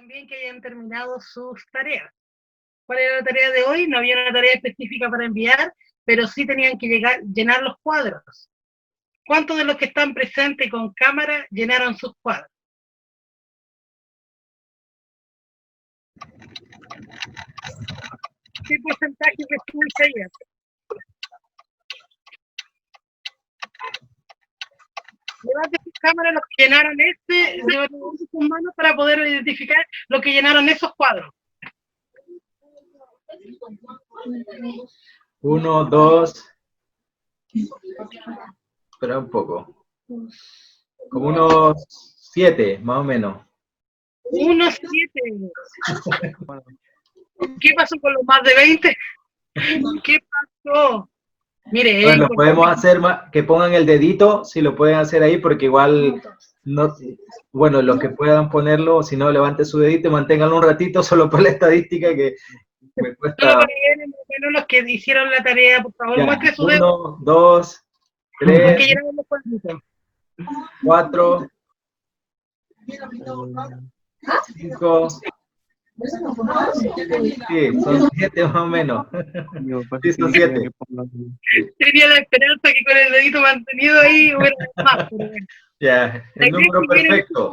también que hayan terminado sus tareas. ¿Cuál era la tarea de hoy? No había una tarea específica para enviar, pero sí tenían que llenar los cuadros. ¿Cuántos de los que están presentes con cámara llenaron sus cuadros? ¿Qué porcentaje de sus tareas? Levante sus cámaras los que llenaron levante sus manos para poder identificar los que llenaron esos cuadros. 1, 2. Espera un poco. Como unos 7, más o menos. Unos 7. ¿Qué pasó con los más de 20? ¿Qué pasó? Mire, bueno, podemos hacer más, que pongan el dedito, si lo pueden hacer ahí, porque igual, no, bueno, los que puedan ponerlo, si no, levante su dedito y manténganlo un ratito, solo por la estadística que me cuesta. Solo para ver menos los que hicieron la tarea, por favor, Ya, muestre su dedo. 1, 2, 3, 4, 5. Sí, son 7 más o menos. Sí, son 7. Tenía la esperanza que con el dedito mantenido ahí hubiera más. Pero bueno. Ya, el número perfecto.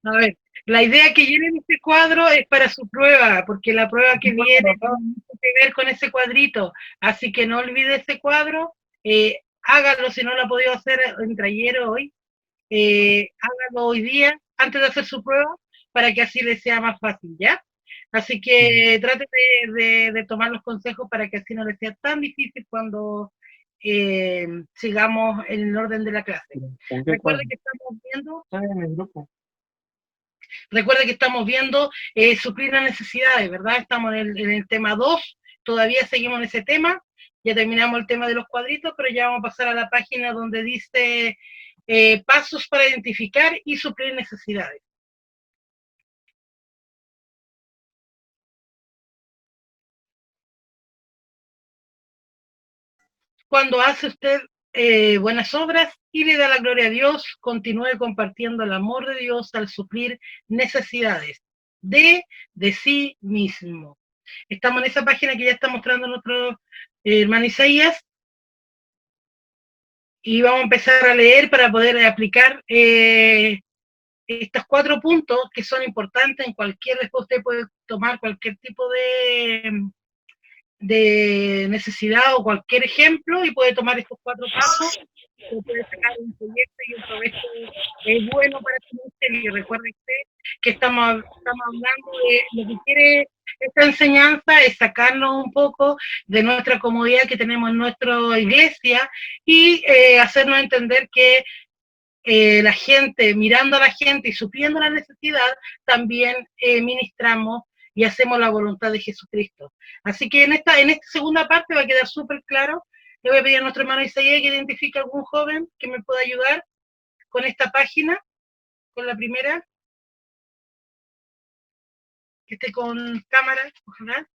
A ver, la idea que llenen este cuadro es para su prueba, porque la prueba que viene tiene mucho que ver con ese cuadrito. Así que no olvide ese cuadro, hágalo si no lo ha podido hacer entre ayer o hoy. Hágalo hoy día, antes de hacer su prueba, para que así le sea más fácil, ¿ya? Así que trate de tomar los consejos para que así no le sea tan difícil cuando sigamos en el orden de la clase. Recuerde que estamos viendo... Recuerde que estamos viendo suplir las necesidades, ¿verdad? Estamos en el tema 2, todavía seguimos en ese tema, ya terminamos el tema de los cuadritos, pero ya vamos a pasar a la página donde dice pasos para identificar y suplir necesidades. Cuando hace usted buenas obras y le da la gloria a Dios, continúe compartiendo el amor de Dios al suplir necesidades de sí mismo. Estamos en esa página que ya está mostrando nuestro hermano Isaías y vamos a empezar a leer para poder aplicar estos 4 puntos que son importantes en cualquier, después usted puede tomar cualquier tipo de necesidad o cualquier ejemplo y puede tomar estos 4 pasos, o puede sacar un proyecto y un proyecto es bueno para su ministerio. Y recuerde usted que estamos hablando de lo que quiere esta enseñanza es sacarnos un poco de nuestra comodidad que tenemos en nuestra iglesia y hacernos entender que la gente, mirando a la gente y supliendo la necesidad, también ministramos y hacemos la voluntad de Jesucristo. Así que en esta segunda parte va a quedar súper claro. Le voy a pedir a nuestro hermano Isaías que identifique a algún joven que me pueda ayudar con esta página, con la primera, que esté con cámara, ojalá,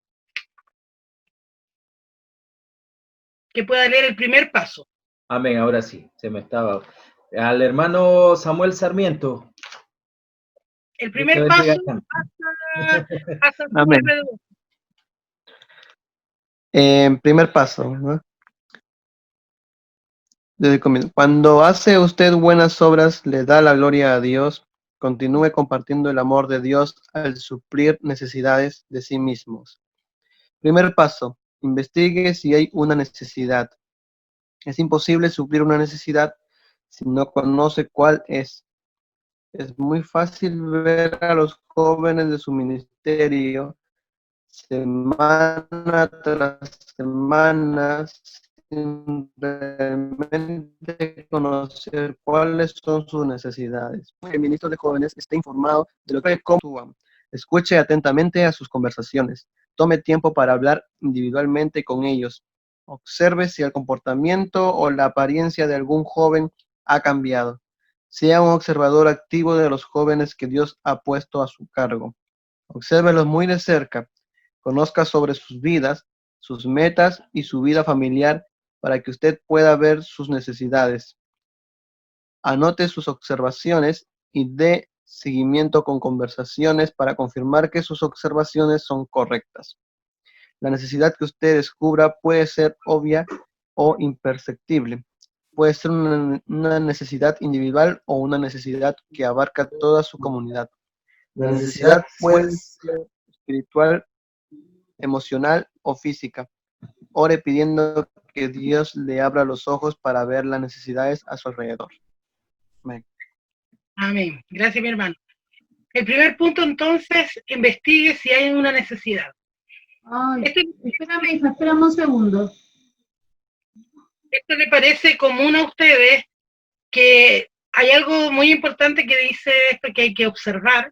que pueda leer el primer paso. Amén, ahora sí, se me estaba. Al hermano Samuel Sarmiento. El primer paso hasta Amén. Primer paso, ¿no? Desde el comienzo. Cuando hace usted buenas obras, le da la gloria a Dios. Continúe compartiendo el amor de Dios al suplir necesidades de sí mismos. Primer paso, investigue si hay una necesidad. Es imposible suplir una necesidad si no conoce cuál es. Es muy fácil ver a los jóvenes de su ministerio semana tras semana sin realmente conocer cuáles son sus necesidades. El ministro de jóvenes esté informado de lo que actúan. Escuche atentamente a sus conversaciones. Tome tiempo para hablar individualmente con ellos. Observe si el comportamiento o la apariencia de algún joven ha cambiado. Sea un observador activo de los jóvenes que Dios ha puesto a su cargo. Obsérvelos muy de cerca. Conozca sobre sus vidas, sus metas y su vida familiar para que usted pueda ver sus necesidades. Anote sus observaciones y dé seguimiento con conversaciones para confirmar que sus observaciones son correctas. La necesidad que usted descubra puede ser obvia o imperceptible. Puede ser una necesidad individual o una necesidad que abarca toda su comunidad. La necesidad puede ser espiritual, emocional o física. Ore pidiendo que Dios le abra los ojos para ver las necesidades a su alrededor. Amén. Amén. Gracias, mi hermano. El primer punto, entonces, investigue si hay una necesidad. Ay, Esto, espérame, hija, espérame un segundo. esto le parece común a ustedes, que hay algo muy importante que dice esto, que hay que observar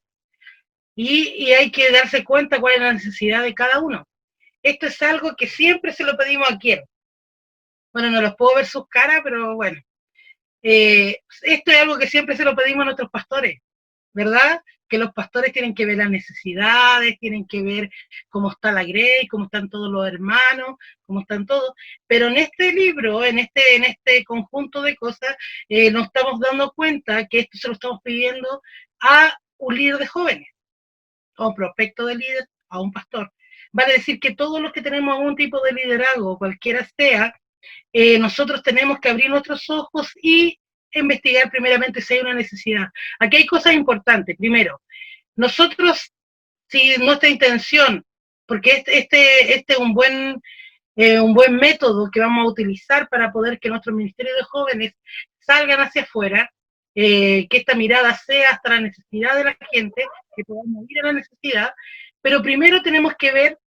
y hay que darse cuenta cuál es la necesidad de cada uno. Esto es algo que siempre se lo pedimos a quién. Bueno, no los puedo ver sus caras, pero bueno. Esto es algo que siempre se lo pedimos a nuestros pastores, ¿verdad? Que los pastores tienen que ver las necesidades, tienen que ver cómo está la grey, cómo están todos los hermanos, cómo están todos. Pero en este libro, en este conjunto de cosas, nos estamos dando cuenta que esto se lo estamos pidiendo a un líder de jóvenes, a un prospecto de líder, a un pastor. Vale decir que todos los que tenemos algún tipo de liderazgo, cualquiera sea, nosotros tenemos que abrir nuestros ojos y investigar primeramente si hay una necesidad. Aquí hay cosas importantes. Primero, nosotros, si nuestra intención, porque este es un buen método que vamos a utilizar para poder que nuestros ministerios de jóvenes salgan hacia afuera, que esta mirada sea hasta la necesidad de la gente, que podamos ir a la necesidad, pero primero tenemos que ver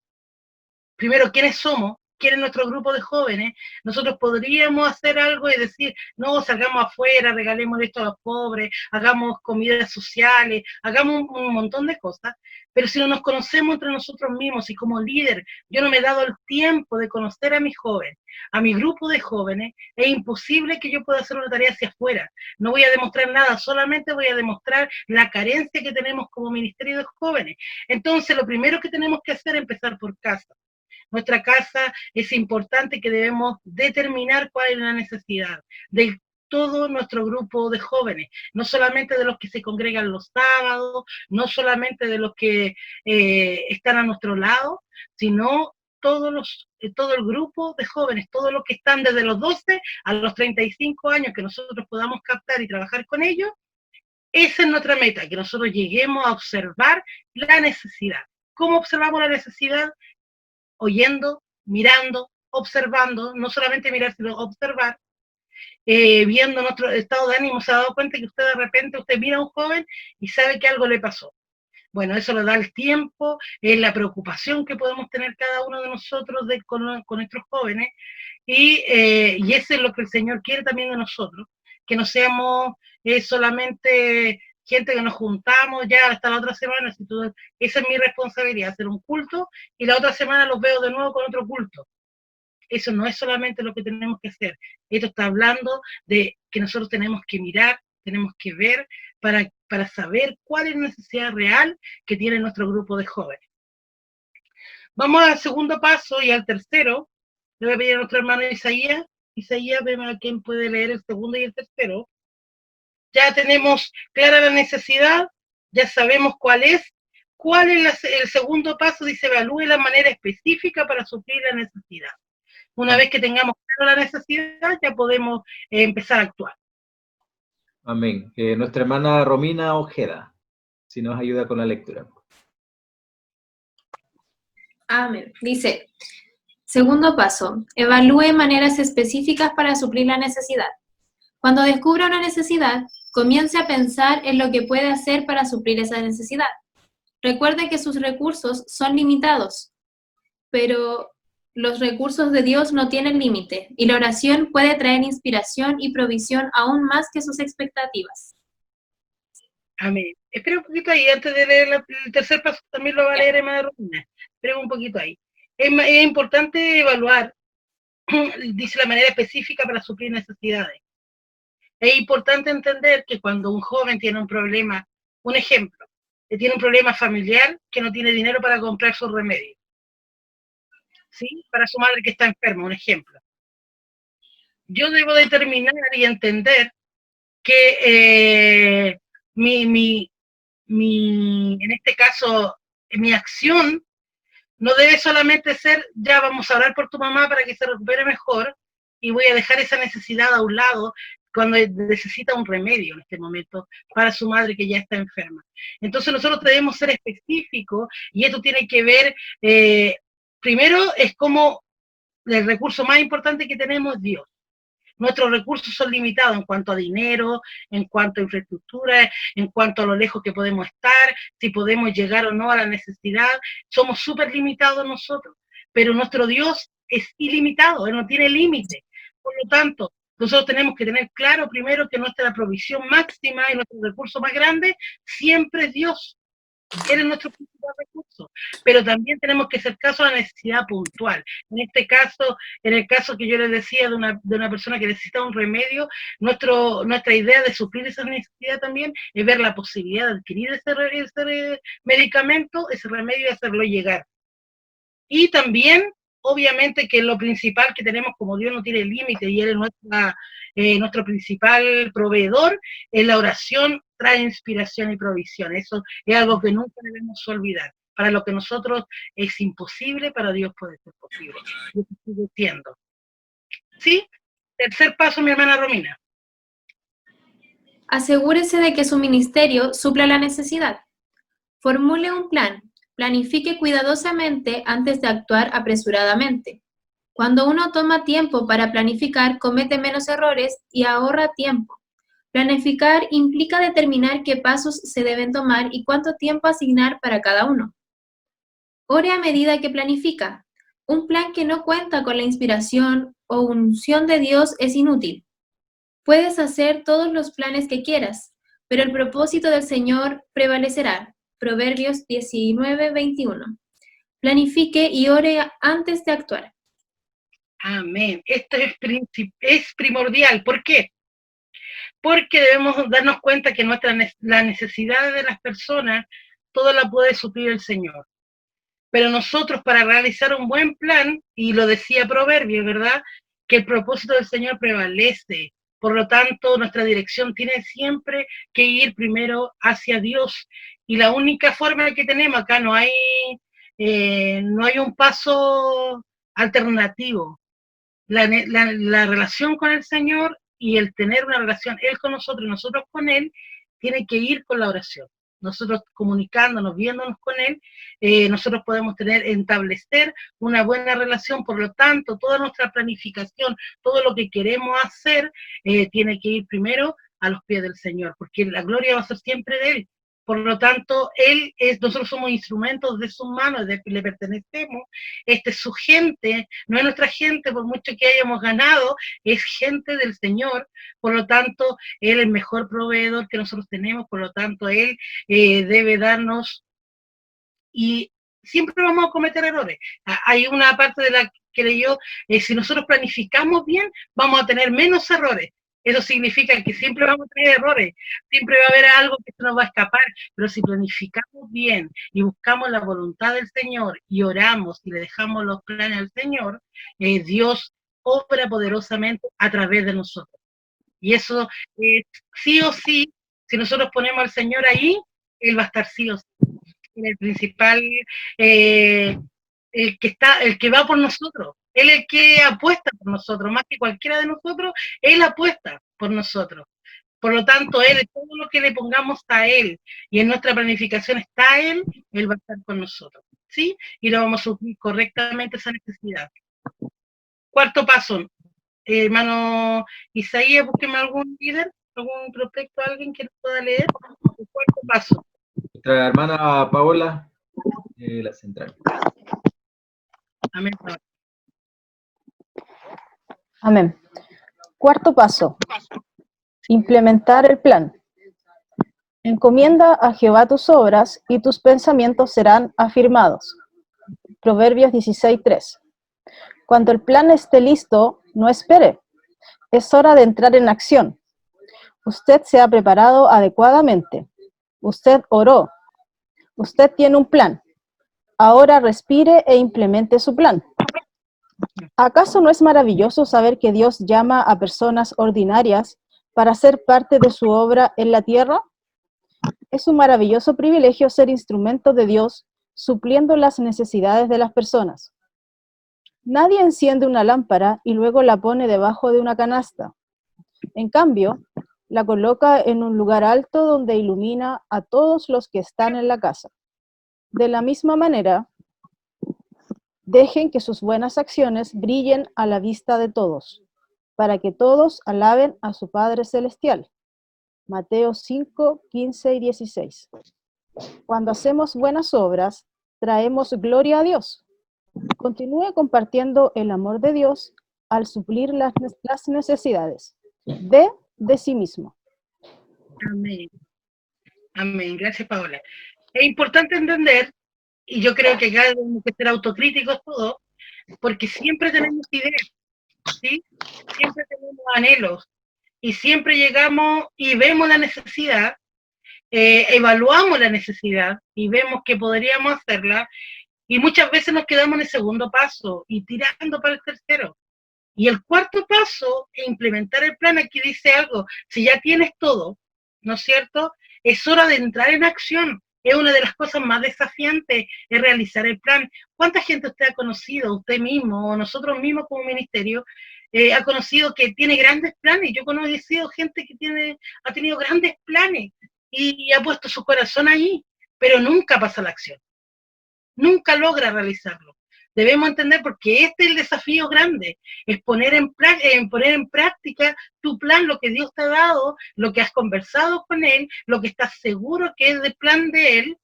quiénes somos, quién es nuestro grupo de jóvenes. Nosotros podríamos hacer algo y decir, no, salgamos afuera, regalemos esto a los pobres, hagamos comidas sociales, hagamos un montón de cosas, pero si no nos conocemos entre nosotros mismos y como líder, yo no me he dado el tiempo de conocer a mis jóvenes, a mi grupo de jóvenes, es imposible que yo pueda hacer una tarea hacia afuera. No voy a demostrar nada, solamente voy a demostrar la carencia que tenemos como ministerio de jóvenes. Entonces, lo primero que tenemos que hacer es empezar por casa. Nuestra casa es importante, que debemos determinar cuál es la necesidad de todo nuestro grupo de jóvenes, no solamente de los que se congregan los sábados, no solamente de los que están a nuestro lado, sino todo el grupo de jóvenes, todos los que están desde los 12 a los 35 años, que nosotros podamos captar y trabajar con ellos. Esa es nuestra meta, que nosotros lleguemos a observar la necesidad. ¿Cómo observamos la necesidad? Oyendo, mirando, observando, no solamente mirar, sino observar, viendo nuestro estado de ánimo. Se ha dado cuenta que usted de repente, usted mira a un joven y sabe que algo le pasó. Bueno, eso le da el tiempo, es la preocupación que podemos tener cada uno de nosotros con nuestros jóvenes, y eso es lo que el Señor quiere también de nosotros, que no seamos solamente gente que nos juntamos ya hasta la otra semana. Esa es mi responsabilidad, hacer un culto y la otra semana los veo de nuevo con otro culto. Eso no es solamente lo que tenemos que hacer. Esto está hablando de que nosotros tenemos que mirar, tenemos que ver para saber cuál es la necesidad real que tiene nuestro grupo de jóvenes. Vamos al segundo paso y al tercero. Le voy a pedir a nuestro hermano Isaías. Isaías, vemos a quién puede leer el segundo y el tercero. Ya tenemos clara la necesidad, ya sabemos cuál es. ¿Cuál es el segundo paso? Dice, evalúe la manera específica para suplir la necesidad. Una vez que tengamos clara la necesidad, ya podemos empezar a actuar. Amén. Nuestra hermana Romina Ojeda, si nos ayuda con la lectura. Amén. Dice, segundo paso, evalúe maneras específicas para suplir la necesidad. Cuando descubra una necesidad, comience a pensar en lo que puede hacer para suplir esa necesidad. Recuerde que sus recursos son limitados, pero los recursos de Dios no tienen límite, y la oración puede traer inspiración y provisión aún más que sus expectativas. Amén. Espera un poquito ahí, antes de leer el tercer paso, también lo va a leer hermana Romina. Espera un poquito ahí. Es importante evaluar, dice, la manera específica para suplir necesidades. Es importante entender que cuando un joven tiene un problema, un ejemplo, tiene un problema familiar, que no tiene dinero para comprar sus remedios, ¿sí? Para su madre que está enferma, un ejemplo. Yo debo determinar y entender que en este caso, mi acción no debe solamente ser, ya vamos a orar por tu mamá para que se recupere mejor y voy a dejar esa necesidad a un lado cuando necesita un remedio en este momento para su madre que ya está enferma. Entonces nosotros debemos ser específicos y esto tiene que ver, primero es como el recurso más importante que tenemos es Dios. Nuestros recursos son limitados en cuanto a dinero, en cuanto a infraestructura, en cuanto a lo lejos que podemos estar, si podemos llegar o no a la necesidad. Somos súper limitados nosotros, pero nuestro Dios es ilimitado, Él no tiene límite. Por lo tanto, nosotros tenemos que tener claro primero que nuestra provisión máxima y nuestro recurso más grande siempre es Dios. Él es nuestro principal recurso, pero también tenemos que hacer caso a la necesidad puntual. En este caso, en el caso que yo les decía de una persona que necesita un remedio, nuestra idea de suplir esa necesidad también es ver la posibilidad de adquirir ese medicamento, ese remedio y hacerlo llegar. Y también, obviamente, que lo principal que tenemos, como Dios no tiene límite y Él es nuestro principal proveedor, es la oración, trae inspiración y provisión. Eso es algo que nunca debemos olvidar. Para lo que nosotros es imposible, para Dios puede ser posible. Yo sigo diciendo. ¿Sí? Tercer paso, mi hermana Romina. Asegúrese de que su ministerio supla la necesidad. Formule un plan. Planifique cuidadosamente antes de actuar apresuradamente. Cuando uno toma tiempo para planificar, comete menos errores y ahorra tiempo. Planificar implica determinar qué pasos se deben tomar y cuánto tiempo asignar para cada uno. Ore a medida que planifica. Un plan que no cuenta con la inspiración o unción de Dios es inútil. Puedes hacer todos los planes que quieras, pero el propósito del Señor prevalecerá. Proverbios 19:21. Planifique y ore antes de actuar. Amén. Esto es primordial. ¿Por qué? Porque debemos darnos cuenta que las necesidades de las personas, todo la puede suplir el Señor. Pero nosotros para realizar un buen plan, y lo decía Proverbios, ¿verdad? Que el propósito del Señor prevalece. Por lo tanto, nuestra dirección tiene siempre que ir primero hacia Dios. Y la única forma que tenemos acá, no hay un paso alternativo. La relación con el Señor y el tener una relación, Él con nosotros y nosotros con Él, tiene que ir con la oración. Nosotros comunicándonos, viéndonos con Él, nosotros podemos establecer una buena relación. Por lo tanto, toda nuestra planificación, todo lo que queremos hacer, tiene que ir primero a los pies del Señor, porque la gloria va a ser siempre de Él. Por lo tanto, nosotros somos instrumentos de sus manos, le pertenecemos. Esta es su gente, no es nuestra gente, por mucho que hayamos ganado, es gente del Señor. Por lo tanto, Él es el mejor proveedor que nosotros tenemos, por lo tanto, Él debe darnos, y siempre vamos a cometer errores. Hay una parte de la que leyó, si nosotros planificamos bien, vamos a tener menos errores. Eso significa que siempre vamos a tener errores, siempre va a haber algo que se nos va a escapar, pero si planificamos bien y buscamos la voluntad del Señor y oramos y le dejamos los planes al Señor, Dios obra poderosamente a través de nosotros. Y eso sí o sí, si nosotros ponemos al Señor ahí, Él va a estar sí o sí. El principal, el que va por nosotros. Él es el que apuesta por nosotros, más que cualquiera de nosotros, Él apuesta por nosotros. Por lo tanto, Él, todo lo que le pongamos a Él y en nuestra planificación está Él va a estar con nosotros, ¿sí? Y lo vamos a suplir correctamente esa necesidad. Cuarto paso, hermano Isaías, búsqueme algún líder, algún prospecto, alguien que lo pueda leer. El cuarto paso. Nuestra hermana Paola, la central. Amén. Amén. Cuarto paso. Implementar el plan. Encomienda a Jehová tus obras y tus pensamientos serán afirmados. Proverbios 16:3. Cuando el plan esté listo, no espere. Es hora de entrar en acción. Usted se ha preparado adecuadamente. Usted oró. Usted tiene un plan. Ahora respire e implemente su plan. ¿Acaso no es maravilloso saber que Dios llama a personas ordinarias para ser parte de su obra en la tierra? Es un maravilloso privilegio ser instrumento de Dios, supliendo las necesidades de las personas. Nadie enciende una lámpara y luego la pone debajo de una canasta. En cambio, la coloca en un lugar alto donde ilumina a todos los que están en la casa. De la misma manera, dejen que sus buenas acciones brillen a la vista de todos, para que todos alaben a su Padre Celestial. Mateo 5, 15 y 16. Cuando hacemos buenas obras, traemos gloria a Dios. Continúe compartiendo el amor de Dios al suplir las necesidades de sí mismo. Amén. Amén. Gracias, Paola. Es importante entender, y yo creo que acá tenemos que ser autocríticos todos, porque siempre tenemos ideas, ¿sí? Siempre tenemos anhelos, y siempre llegamos y vemos la necesidad, evaluamos la necesidad, y vemos que podríamos hacerla, y muchas veces nos quedamos en el segundo paso, y tirando para el tercero. Y el cuarto paso es implementar el plan. Aquí dice algo, si ya tienes todo, ¿no es cierto? Es hora de entrar en acción. Es una de las cosas más desafiantes, es realizar el plan. ¿Cuánta gente usted ha conocido, usted mismo, o nosotros mismos como ministerio, ha conocido que tiene grandes planes? Yo he conocido gente que ha tenido grandes planes y ha puesto su corazón ahí, pero nunca pasa la acción. Nunca logra realizarlo. Debemos entender, porque este es el desafío grande, es poner en práctica tu plan, lo que Dios te ha dado, lo que has conversado con Él, lo que estás seguro que es del plan de Él.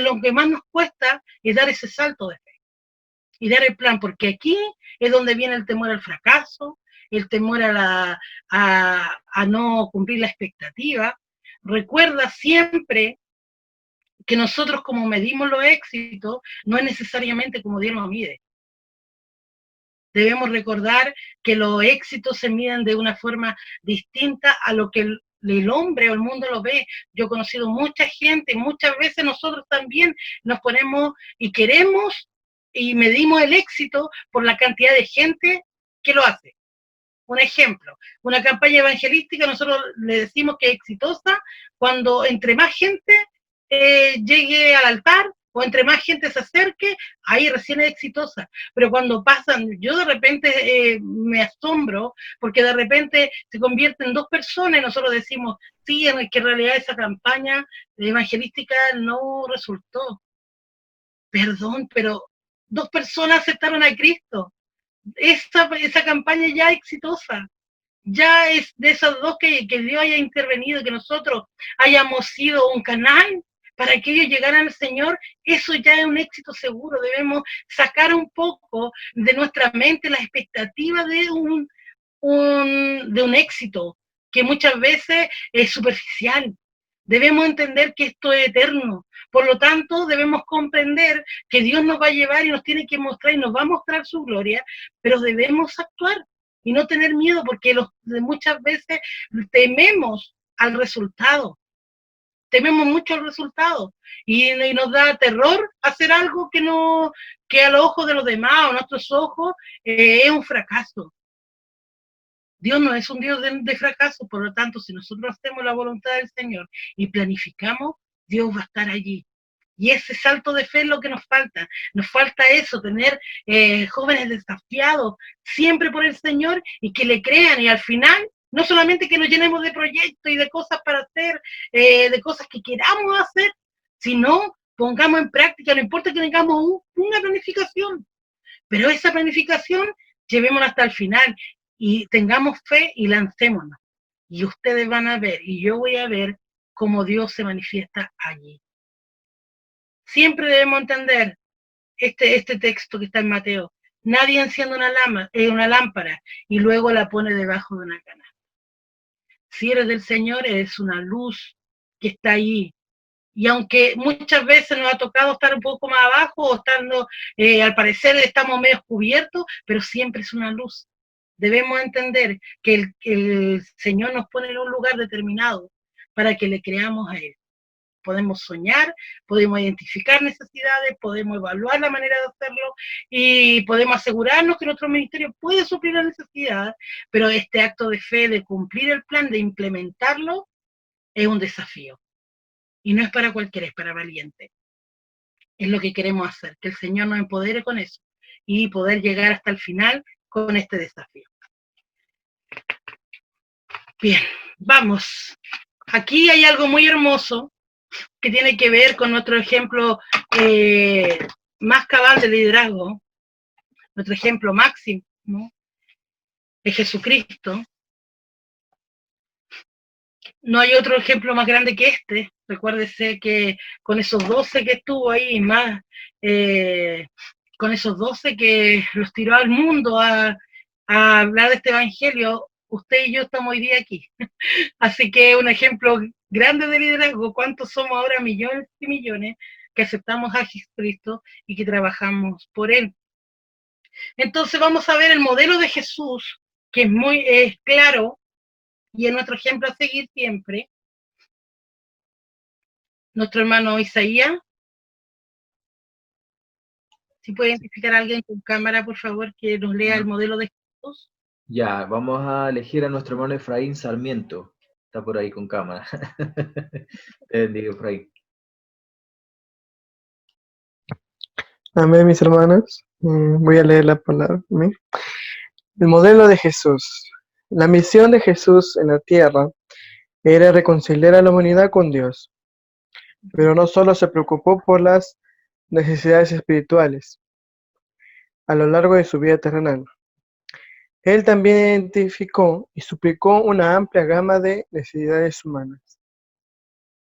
Lo que más nos cuesta es dar ese salto de fe y dar el plan, porque aquí es donde viene el temor al fracaso, el temor a no cumplir la expectativa. Recuerda siempre que nosotros, como medimos los éxitos, no es necesariamente como Dios nos mide. Debemos recordar que los éxitos se miden de una forma distinta a lo que el hombre o el mundo lo ve. Yo he conocido mucha gente, y muchas veces nosotros también nos ponemos y queremos y medimos el éxito por la cantidad de gente que lo hace. Un ejemplo, una campaña evangelística, nosotros le decimos que es exitosa cuando entre más gente llegue al altar, o entre más gente se acerque, ahí recién es exitosa. Pero cuando pasan, yo de repente me asombro, porque de repente se convierte en 2 personas y nosotros decimos, sí, que en realidad esa campaña evangelística no resultó. Perdón, pero 2 personas aceptaron a Cristo. Esa campaña ya es exitosa. Ya es de esos 2 que Dios haya intervenido, que nosotros hayamos sido un canal para que ellos llegaran al Señor. Eso ya es un éxito seguro. Debemos sacar un poco de nuestra mente las expectativas de un éxito, que muchas veces es superficial. Debemos entender que esto es eterno. Por lo tanto, debemos comprender que Dios nos va a llevar y nos tiene que mostrar y nos va a mostrar su gloria, pero debemos actuar y no tener miedo, porque muchas veces tememos al resultado. Tememos mucho al resultado y nos da terror hacer algo que a los ojos de los demás o a nuestros ojos es un fracaso. Dios no es un Dios de fracaso, por lo tanto, si nosotros hacemos la voluntad del Señor y planificamos, Dios va a estar allí. Y ese salto de fe es lo que nos falta. Nos falta eso, tener jóvenes desafiados siempre por el Señor y que le crean, y al final, no solamente que nos llenemos de proyectos y de cosas para hacer, de cosas que queramos hacer, sino pongamos en práctica. No importa que tengamos una planificación, pero esa planificación llevémosla hasta el final y tengamos fe y lancémonos. Y ustedes van a ver, y yo voy a ver cómo Dios se manifiesta allí. Siempre debemos entender este texto que está en Mateo. Nadie enciende una lámpara y luego la pone debajo de una canasta. Si eres del Señor, eres una luz que está allí. Y aunque muchas veces nos ha tocado estar un poco más abajo, o estando, al parecer estamos medio cubiertos, pero siempre es una luz. Debemos entender que el Señor nos pone en un lugar determinado para que le creamos a Él. Podemos soñar, podemos identificar necesidades, podemos evaluar la manera de hacerlo y podemos asegurarnos que nuestro ministerio puede suplir las necesidades, pero este acto de fe, de cumplir el plan, de implementarlo, es un desafío. Y no es para cualquiera, es para valiente. Es lo que queremos hacer, que el Señor nos empodere con eso y poder llegar hasta el final con este desafío. Bien, vamos. Aquí hay algo muy hermoso que tiene que ver con nuestro ejemplo más cabal de liderazgo, nuestro ejemplo máximo, ¿no? De Jesucristo. No hay otro ejemplo más grande que este. Recuérdese que con esos 12 que estuvo ahí, más con esos 12 que los tiró al mundo a hablar de este evangelio, usted y yo estamos hoy día aquí. Así que un ejemplo grande de liderazgo. ¿Cuántos somos ahora? Millones y millones que aceptamos a Jesucristo y que trabajamos por Él. Entonces vamos a ver el modelo de Jesús, que es muy claro y es nuestro ejemplo a seguir siempre. Nuestro hermano Isaías. Si puede identificar a alguien con cámara, por favor, que nos lea el modelo de Jesús. Ya, vamos a elegir a nuestro hermano Efraín Sarmiento. Está por ahí con cámara. Te bendiga, Efraín. Amén, mis hermanos. Voy a leer la palabra. Amén. El modelo de Jesús. La misión de Jesús en la tierra era reconciliar a la humanidad con Dios, pero no solo se preocupó por las necesidades espirituales a lo largo de su vida terrenal. Él también identificó y suplicó una amplia gama de necesidades humanas.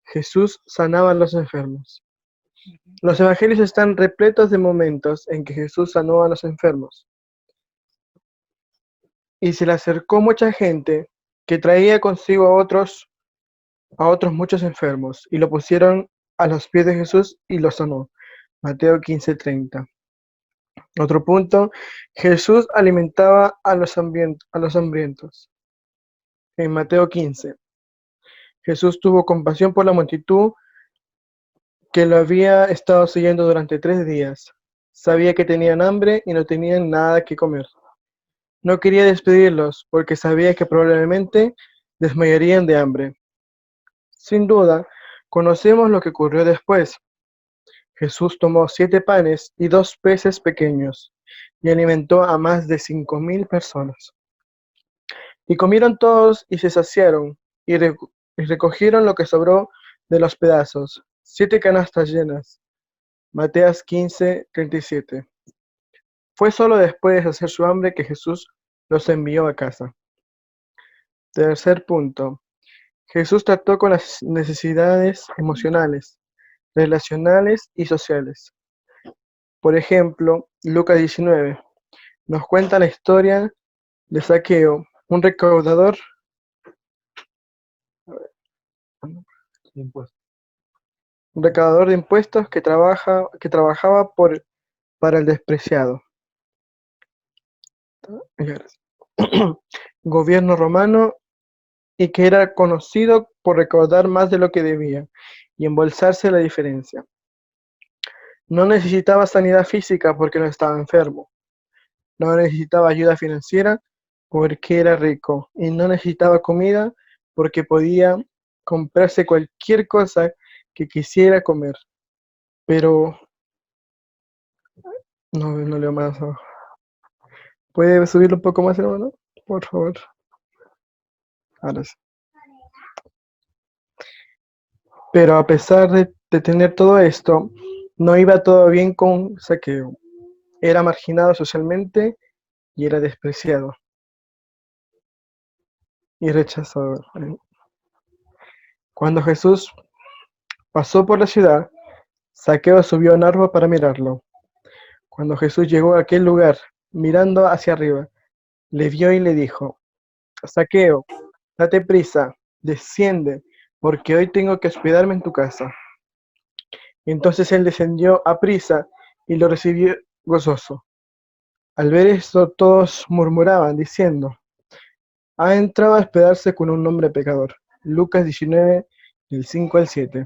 Jesús sanaba a los enfermos. Los evangelios están repletos de momentos en que Jesús sanó a los enfermos. Y se le acercó mucha gente que traía consigo a otros muchos enfermos, y lo pusieron a los pies de Jesús y los sanó. Mateo 15:30. Otro punto, Jesús alimentaba a los hambrientos. En Mateo 15, Jesús tuvo compasión por la multitud que lo había estado siguiendo durante 3 días. Sabía que tenían hambre y no tenían nada que comer. No quería despedirlos porque sabía que probablemente desmayarían de hambre. Sin duda, conocemos lo que ocurrió después. Jesús tomó 7 panes y 2 peces pequeños y alimentó a más de 5,000 personas. Y comieron todos y se saciaron y recogieron lo que sobró de los pedazos, 7 canastas llenas. Mateo 15:37. Fue solo después de saciar su hambre que Jesús los envió a casa. Tercer punto. Jesús trató con las necesidades emocionales, relacionales y sociales. Por ejemplo, Lucas 19 nos cuenta la historia de Zaqueo, un recaudador de impuestos que trabajaba para el despreciado gobierno romano y que era conocido por recaudar más de lo que debía y embolsarse la diferencia. No necesitaba sanidad física porque no estaba enfermo. No necesitaba ayuda financiera porque era rico. Y no necesitaba comida porque podía comprarse cualquier cosa que quisiera comer. Pero no leo más abajo. ¿Puede subirlo un poco más, hermano? Por favor. Ahora sí. Pero a pesar de tener todo esto, no iba todo bien con Zaqueo. Era marginado socialmente y era despreciado y rechazado. Cuando Jesús pasó por la ciudad, Zaqueo subió a un árbol para mirarlo. Cuando Jesús llegó a aquel lugar, mirando hacia arriba, le vio y le dijo: Zaqueo, date prisa, desciende, porque hoy tengo que hospedarme en tu casa. Entonces él descendió a prisa y lo recibió gozoso. Al ver esto, todos murmuraban, diciendo: ha entrado a hospedarse con un hombre pecador. Lucas 19, del 5 al 7.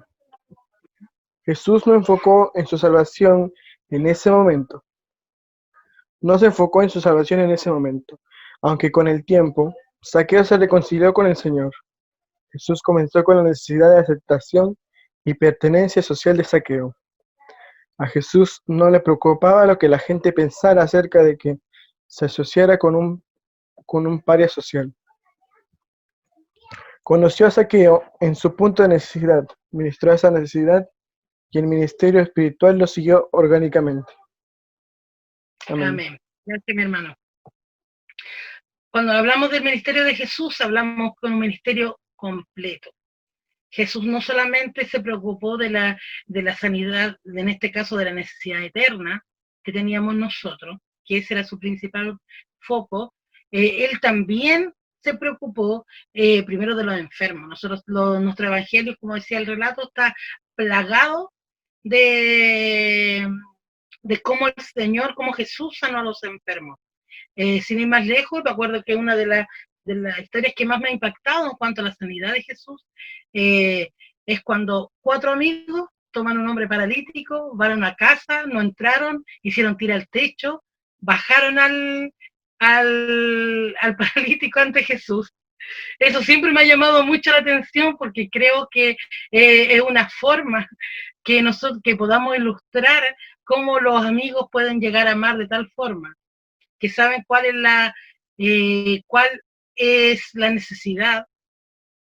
Jesús no enfocó en su salvación en ese momento. No se enfocó en su salvación en ese momento, aunque con el tiempo, Zaqueo se reconcilió con el Señor. Jesús comenzó con la necesidad de aceptación y pertenencia social de Zaqueo. A Jesús no le preocupaba lo que la gente pensara acerca de que se asociara con un paria social. Conoció a Zaqueo en su punto de necesidad, ministró esa necesidad y el ministerio espiritual lo siguió orgánicamente. Amén. Amén. Gracias, mi hermano. Cuando hablamos del ministerio de Jesús, hablamos con un ministerio completo. Jesús no solamente se preocupó de la sanidad, en este caso de la necesidad eterna que teníamos nosotros, que ese era su principal foco, él también se preocupó primero de los enfermos. Nuestro evangelio, como decía el relato, está plagado de cómo el Señor, cómo Jesús sanó a los enfermos. Sin ir más lejos, me acuerdo que una de las historias que más me ha impactado en cuanto a la sanidad de Jesús es cuando 4 amigos toman un hombre paralítico, van a una casa, no entraron, hicieron tira al techo, bajaron al paralítico ante Jesús. Eso siempre me ha llamado mucho la atención porque creo que es una forma que podamos ilustrar cómo los amigos pueden llegar a amar de tal forma, que saben cuál es la necesidad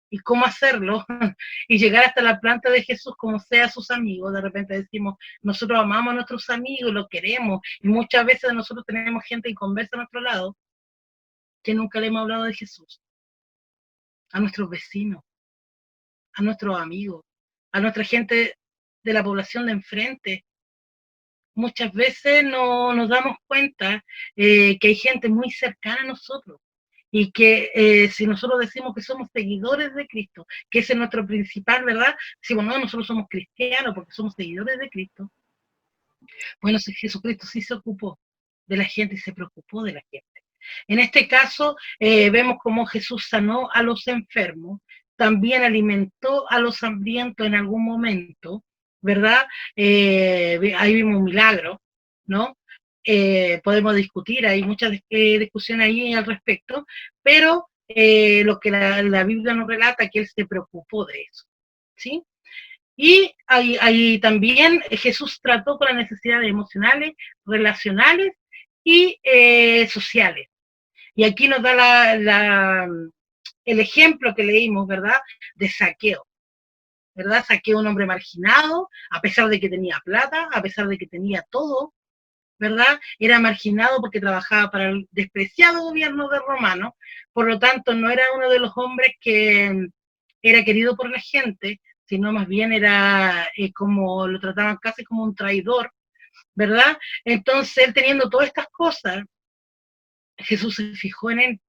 y cómo hacerlo, y llegar hasta la planta de Jesús como sea sus amigos. De repente decimos, nosotros amamos a nuestros amigos, los queremos, y muchas veces nosotros tenemos gente inconversa a nuestro lado que nunca le hemos hablado de Jesús, a nuestros vecinos, a nuestros amigos, a nuestra gente de la población de enfrente. Muchas veces no nos damos cuenta que hay gente muy cercana a nosotros y que si nosotros decimos que somos seguidores de Cristo, que ese es nuestro principal, ¿verdad? Decimos, no, nosotros somos cristianos porque somos seguidores de Cristo. Bueno, Jesucristo sí se ocupó de la gente y se preocupó de la gente. En este caso, vemos cómo Jesús sanó a los enfermos, también alimentó a los hambrientos en algún momento, ¿verdad? Ahí vimos un milagro, ¿no? Podemos discutir, hay muchas discusiones ahí al respecto, pero lo que la Biblia nos relata, que él se preocupó de eso, ¿sí? Y ahí también Jesús trató con las necesidades emocionales, relacionales y sociales. Y aquí nos da el ejemplo que leímos, ¿verdad? De Zaqueo, ¿verdad? Zaqueo, un hombre marginado, a pesar de que tenía plata, a pesar de que tenía todo, ¿verdad? Era marginado porque trabajaba para el despreciado gobierno de Romano, por lo tanto no era uno de los hombres que era querido por la gente, sino más bien era como lo trataban casi como un traidor, ¿verdad? Entonces él teniendo todas estas cosas, Jesús se fijó en él.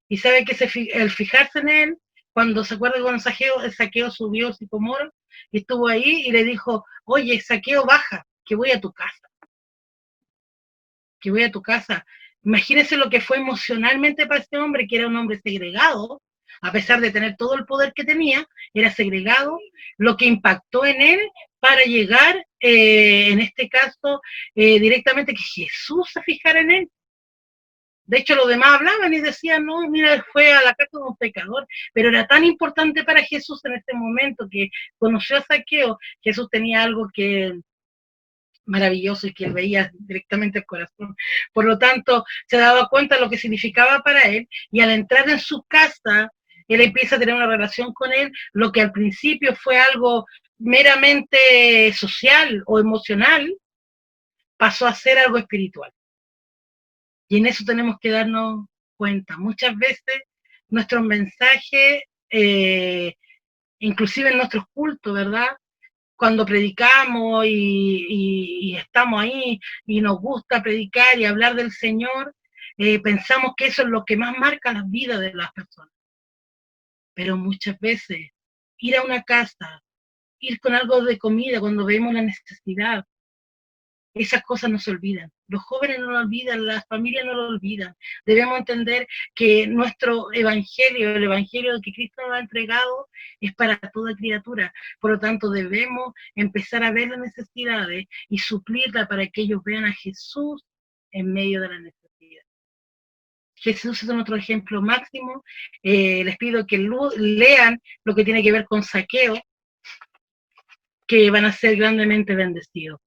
Y sabe que el fijarse en él, cuando se acuerda cuando Zaqueo subió a Sicomoro y estuvo ahí y le dijo, oye, Zaqueo, baja, que voy a tu casa. Que voy a tu casa. Imagínense lo que fue emocionalmente para este hombre, que era un hombre segregado, a pesar de tener todo el poder que tenía, era segregado, lo que impactó en él para llegar, en este caso, directamente que Jesús se fijara en él. De hecho, los demás hablaban y decían, no, mira, fue a la casa de un pecador, pero era tan importante para Jesús en este momento que conoció a Zaqueo. Jesús tenía algo que maravilloso y que él veía directamente el corazón. Por lo tanto, se daba cuenta de lo que significaba para él, y al entrar en su casa, él empieza a tener una relación con él, lo que al principio fue algo meramente social o emocional, pasó a ser algo espiritual. Y en eso tenemos que darnos cuenta. Muchas veces nuestros mensajes, inclusive en nuestros cultos, ¿verdad? Cuando predicamos y estamos ahí y nos gusta predicar y hablar del Señor, pensamos que eso es lo que más marca la vida de las personas. Pero muchas veces ir a una casa, ir con algo de comida cuando vemos la necesidad, esas cosas no se olvidan. Los jóvenes no lo olvidan, las familias no lo olvidan. Debemos entender que nuestro evangelio, el evangelio que Cristo nos ha entregado, es para toda criatura. Por lo tanto, debemos empezar a ver las necesidades y suplirlas para que ellos vean a Jesús en medio de la necesidad. Jesús es nuestro ejemplo máximo. Les pido que lean lo que tiene que ver con Zaqueo. que van a ser grandemente bendecidos.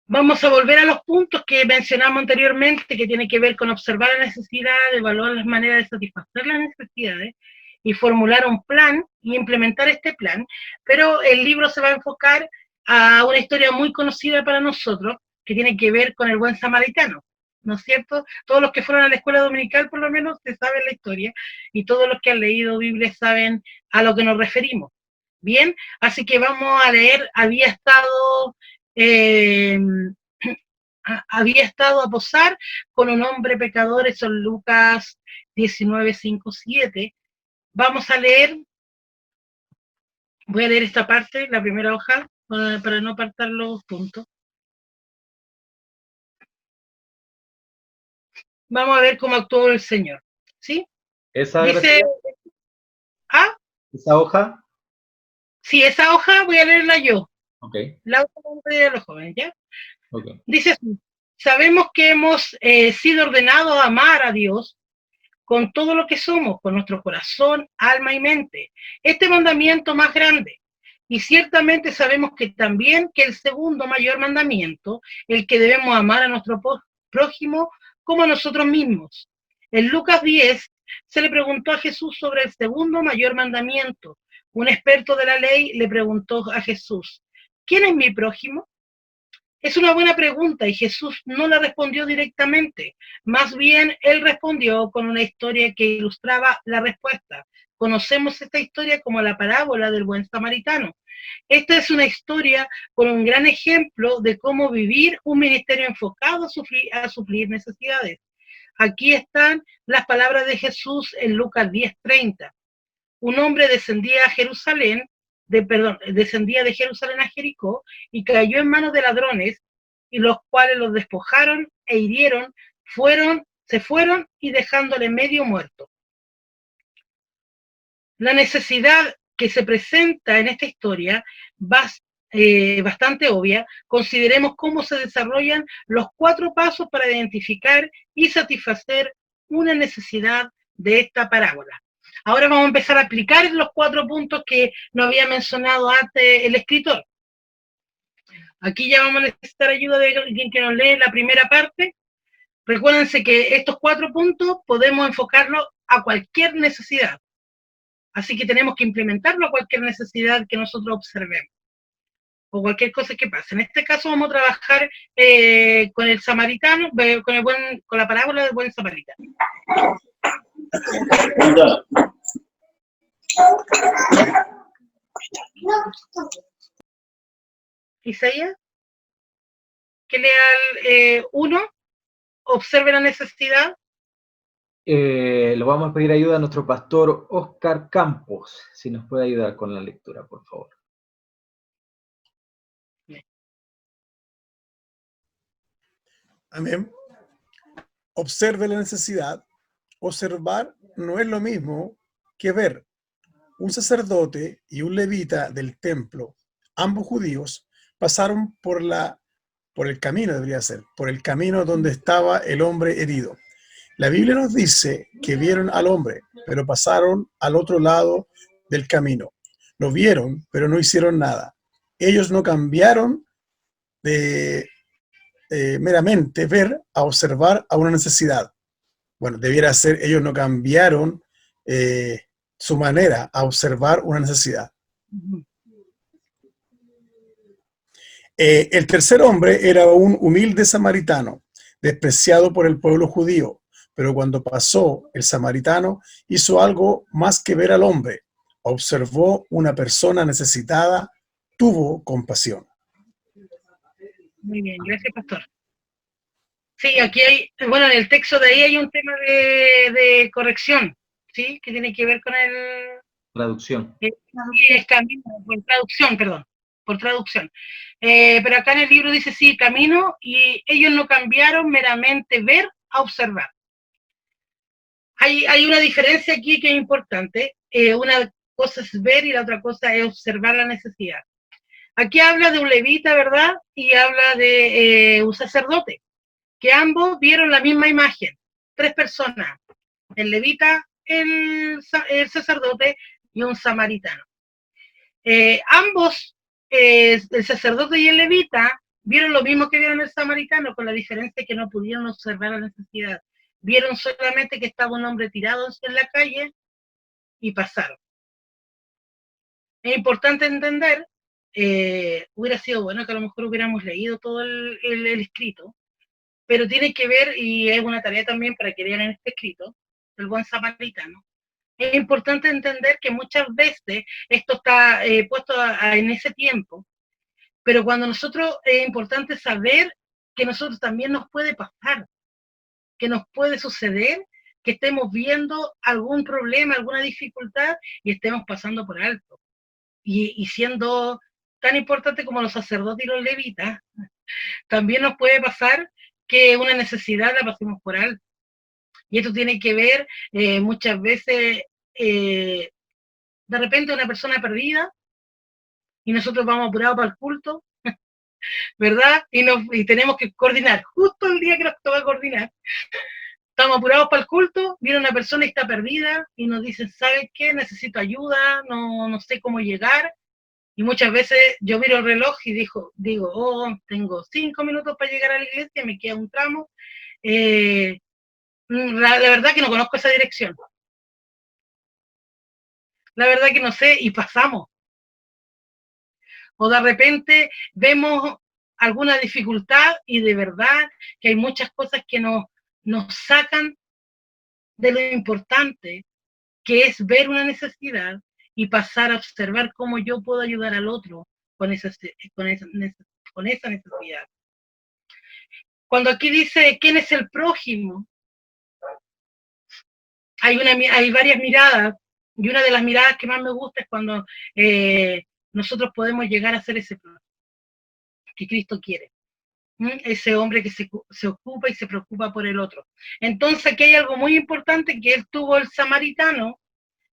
Vamos a volver a los puntos que mencionamos anteriormente, que tienen que ver con observar la necesidad, evaluar las maneras de satisfacer las necesidades y formular un plan y implementar este plan, pero el libro se va a enfocar a una historia muy conocida para nosotros, que tiene que ver con el buen samaritano, ¿no es cierto? Todos los que fueron a la escuela dominical, por lo menos, se saben la historia, y todos los que han leído Biblia saben a lo que nos referimos. Bien, así que vamos a leer, había estado a posar con un hombre pecador, eso en Lucas 19, 5, 7. Vamos a leer, voy a leer esta parte, la primera hoja, para no apartar los puntos. Vamos a ver cómo actuó el Señor, ¿sí? Esa, Dice, ¿ah? esa hoja. Sí, esa hoja voy a leerla yo. Ok, La hoja de los jóvenes, ¿ya? ok. Dice así: sabemos que hemos sido ordenados a amar a Dios con todo lo que somos, con nuestro corazón, alma y mente. Este mandamiento más grande. Y ciertamente sabemos que también que el segundo mayor mandamiento, el que debemos amar a nuestro prójimo como a nosotros mismos. En Lucas 10 se le preguntó a Jesús sobre el segundo mayor mandamiento. Un experto de la ley le preguntó a Jesús: ¿quién es mi prójimo? Es una buena pregunta y Jesús no la respondió directamente. Más bien, él respondió con una historia que ilustraba la respuesta. Conocemos esta historia como la parábola del buen samaritano. Esta es una historia con un gran ejemplo de cómo vivir un ministerio enfocado a suplir necesidades. Aquí están las palabras de Jesús en Lucas 10:30. Un hombre descendía de Jerusalén a Jericó y cayó en manos de ladrones, y los cuales los despojaron e hirieron, se fueron y dejándole medio muerto. La necesidad que se presenta en esta historia bastante obvia. Consideremos cómo se desarrollan los 4 pasos para identificar y satisfacer una necesidad de esta parábola. Ahora vamos a empezar a aplicar los 4 puntos que nos había mencionado antes el escritor. Aquí ya vamos a necesitar ayuda de alguien que nos lee la primera parte. Recuérdense que estos 4 puntos podemos enfocarlos a cualquier necesidad. Así que tenemos que implementarlo a cualquier necesidad que nosotros observemos, o cualquier cosa que pase. En este caso vamos a trabajar con el samaritano, con la parábola del buen samaritano. Isaías, que lea el 1, observe la necesidad. Lo vamos a pedir ayuda a nuestro pastor Oscar Campos, si nos puede ayudar con la lectura, por favor. Amén. Observe la necesidad. Observar no es lo mismo que ver. Un sacerdote y un levita del templo, ambos judíos, pasaron por el camino, debería ser, por el camino donde estaba el hombre herido. La Biblia nos dice que vieron al hombre, pero pasaron al otro lado del camino. Lo vieron, pero no hicieron nada. Ellos no cambiaron de meramente ver a observar a una necesidad. Bueno, debiera ser, ellos no cambiaron su manera a observar una necesidad. El tercer hombre era un humilde samaritano, despreciado por el pueblo judío, pero cuando pasó, el samaritano hizo algo más que ver al hombre. Observó una persona necesitada, tuvo compasión. Muy bien, gracias, pastor. Sí, aquí hay, bueno, en el texto de ahí hay un tema de corrección, ¿sí? Que tiene que ver con el... Traducción. Es camino, por traducción, perdón, por traducción. Pero acá en el libro dice, sí, camino, y ellos no cambiaron meramente ver a observar. Hay una diferencia aquí que es importante. Una cosa es ver y la otra cosa es observar la necesidad. Aquí habla de un levita, ¿verdad? Y habla de un sacerdote, que ambos vieron la misma imagen. 3 personas, el levita, el sacerdote y un samaritano. Ambos, el sacerdote y el levita, vieron lo mismo que vieron el samaritano, con la diferencia que no pudieron observar la necesidad. Vieron solamente que estaba un hombre tirado en la calle y pasaron. Es importante entender, hubiera sido bueno que a lo mejor hubiéramos leído todo el escrito, pero tiene que ver, y es una tarea también para que vean en este escrito, el buen samaritano. Es importante entender que muchas veces esto está puesto en ese tiempo, pero cuando nosotros, es importante saber que nosotros también nos puede pasar, que nos puede suceder, que estemos viendo algún problema, alguna dificultad y estemos pasando por alto. Y siendo tan importante como los sacerdotes y los levitas, también nos puede pasar que una necesidad la pasemos por alto. Y esto tiene que ver muchas veces, de repente una persona perdida, y nosotros vamos apurados para el culto, ¿verdad? Y tenemos que coordinar, justo el día que nos toca coordinar. Estamos apurados para el culto, viene una persona y está perdida, y nos dicen, ¿sabes qué? Necesito ayuda, no sé cómo llegar. Y muchas veces yo miro el reloj y digo, oh, tengo 5 minutos para llegar a la iglesia, me queda un tramo. La verdad que no conozco esa dirección. La verdad que no sé, y pasamos. O de repente vemos alguna dificultad y de verdad que hay muchas cosas que nos sacan de lo importante, que es ver una necesidad y pasar a observar cómo yo puedo ayudar al otro con esa necesidad. Cuando aquí dice, ¿quién es el prójimo? Hay varias miradas, y una de las miradas que más me gusta es cuando nosotros podemos llegar a ser ese prójimo que Cristo quiere. Ese hombre que se ocupa y se preocupa por el otro. Entonces aquí hay algo muy importante, que él tuvo el samaritano,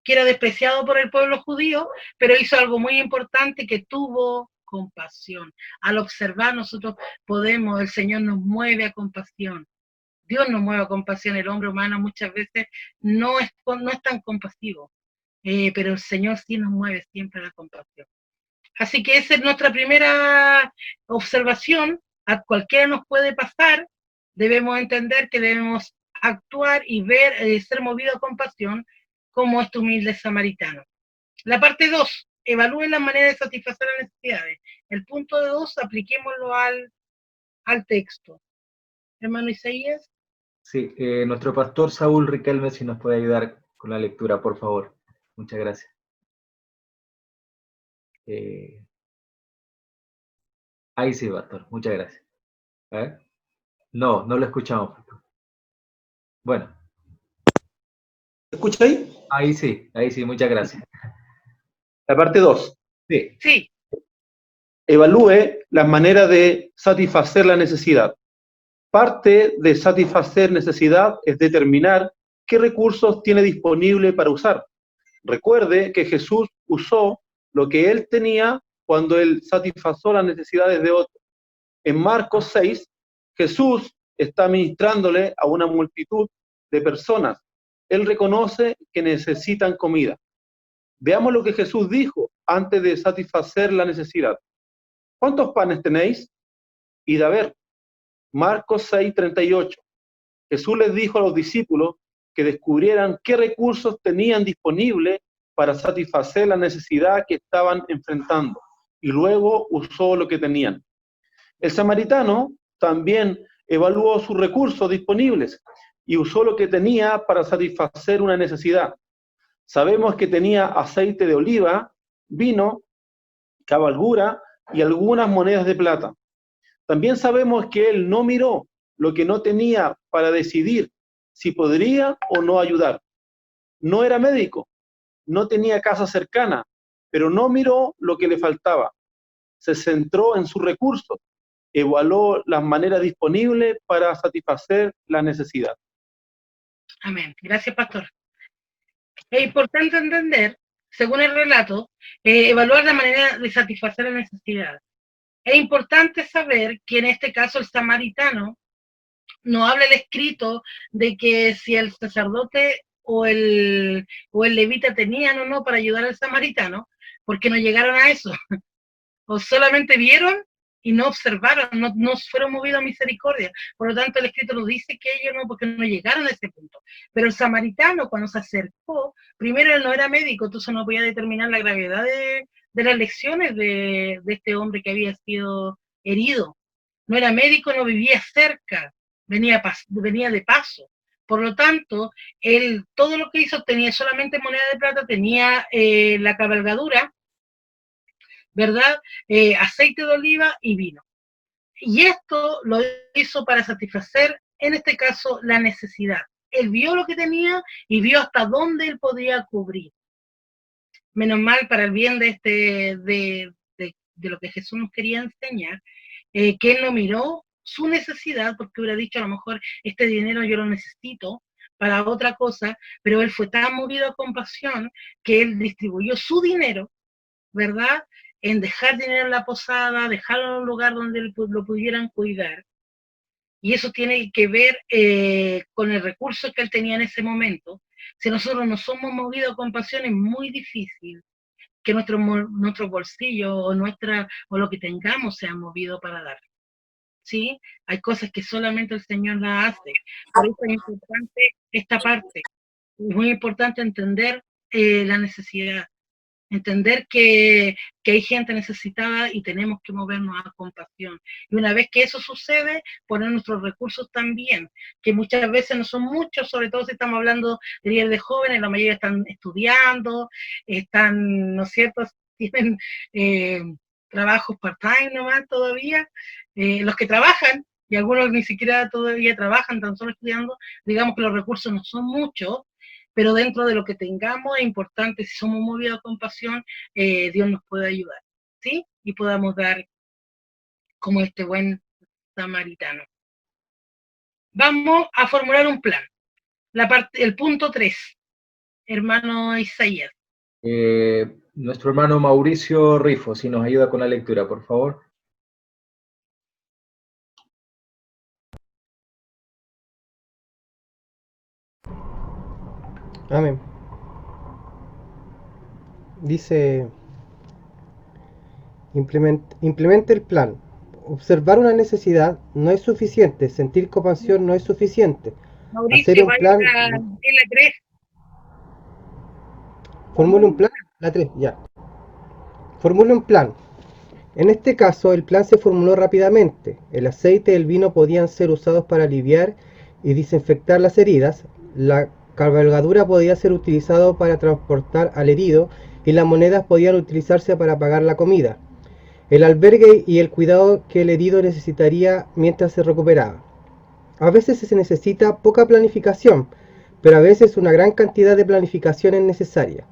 que era despreciado por el pueblo judío, pero hizo algo muy importante, que tuvo compasión. Al observar nosotros el Señor nos mueve a compasión. Dios nos mueve a compasión, el hombre humano muchas veces no es tan compasivo, pero el Señor sí nos mueve siempre a la compasión. Así que esa es nuestra primera observación. A cualquiera nos puede pasar, debemos entender que debemos actuar y ver, ser movidos a compasión, como este humilde samaritano. La parte 2, evalúen la manera de satisfacer las necesidades. El punto 2, apliquémoslo al texto. Hermano Isaías. Sí, nuestro pastor Saúl Riquelme, si nos puede ayudar con la lectura, por favor. Muchas gracias. Ahí sí, pastor. Muchas gracias. No lo escuchamos, pastor. Bueno. ¿Escucha ahí? Ahí sí, muchas gracias. La parte 2. Sí. Evalúe las maneras de satisfacer la necesidad. Parte de satisfacer necesidad es determinar qué recursos tiene disponible para usar. Recuerde que Jesús usó lo que él tenía cuando él satisfació las necesidades de otros. En Marcos 6, Jesús está ministrándole a una multitud de personas. Él reconoce que necesitan comida. Veamos lo que Jesús dijo antes de satisfacer la necesidad. ¿Cuántos panes tenéis? Id a ver. Marcos 6:38. Jesús les dijo a los discípulos que descubrieran qué recursos tenían disponibles para satisfacer la necesidad que estaban enfrentando, y luego usó lo que tenían. El samaritano también evaluó sus recursos disponibles y usó lo que tenía para satisfacer una necesidad. Sabemos que tenía aceite de oliva, vino, cabalgura y algunas monedas de plata. También sabemos que él no miró lo que no tenía para decidir si podría o no ayudar. No era médico, no tenía casa cercana, pero no miró lo que le faltaba. Se centró en sus recursos, evaluó las maneras disponibles para satisfacer la necesidad. Amén. Gracias, pastor. Es importante entender, según el relato, evaluar la manera de satisfacer la necesidad. Es importante saber que en este caso el samaritano no habla el escrito de que si el sacerdote o el levita tenían o no para ayudar al samaritano, ¿Por qué no llegaron a eso? O solamente vieron y no observaron, no fueron movidos a misericordia. Por lo tanto, el escrito nos dice que ellos no, porque no llegaron a ese punto. Pero el samaritano, cuando se acercó, primero él no era médico, entonces no podía determinar la gravedad de las lesiones de este hombre que había sido herido. No era médico, no vivía cerca, venía de paso. Por lo tanto, él todo lo que hizo tenía solamente moneda de plata, tenía la cabalgadura, ¿verdad? Aceite de oliva y vino. Y esto lo hizo para satisfacer, en este caso, la necesidad. Él vio lo que tenía y vio hasta dónde él podía cubrir. Menos mal, para el bien de lo que Jesús nos quería enseñar, que él no miró su necesidad, porque hubiera dicho, a lo mejor, este dinero yo lo necesito para otra cosa, pero él fue tan movido a compasión que él distribuyó su dinero, ¿verdad?, en dejar dinero en la posada, dejarlo en un lugar donde lo pudieran cuidar. Y eso tiene que ver con el recurso que él tenía en ese momento. Si nosotros no somos movidos a compasión, es muy difícil que nuestro bolsillo o lo que tengamos sea movido para dar. ¿Sí? Hay cosas que solamente el Señor las hace. Por eso es importante esta parte. Es muy importante entender la necesidad. Entender que hay gente necesitada y tenemos que movernos a compasión. Y una vez que eso sucede, poner nuestros recursos también, que muchas veces no son muchos, sobre todo si estamos hablando de líderes de jóvenes, la mayoría están estudiando, están, ¿no es cierto?, tienen trabajos part-time nomás todavía, los que trabajan, y algunos ni siquiera todavía trabajan, tan solo estudiando, digamos que los recursos no son muchos, pero dentro de lo que tengamos es importante, si somos movidos a compasión, Dios nos puede ayudar, ¿sí? Y podamos dar como este buen samaritano. Vamos a formular un plan. El punto 3, hermano Isaías. Nuestro hermano Mauricio Rifo, si nos ayuda con la lectura, por favor. Amén. Dice, implemente el plan. Observar una necesidad no es suficiente, sentir compasión no es suficiente. Mauricio, Hacer un vaya plan. a la 3. Formule un plan. La 3, ya. Formule un plan. En este caso, el plan se formuló rápidamente. El aceite y el vino podían ser usados para aliviar y desinfectar las heridas. La cabalgadura podía ser utilizado para transportar al herido y las monedas podían utilizarse para pagar la comida, el albergue y el cuidado que el herido necesitaría mientras se recuperaba. A veces se necesita poca planificación, pero a veces una gran cantidad de planificación es necesaria.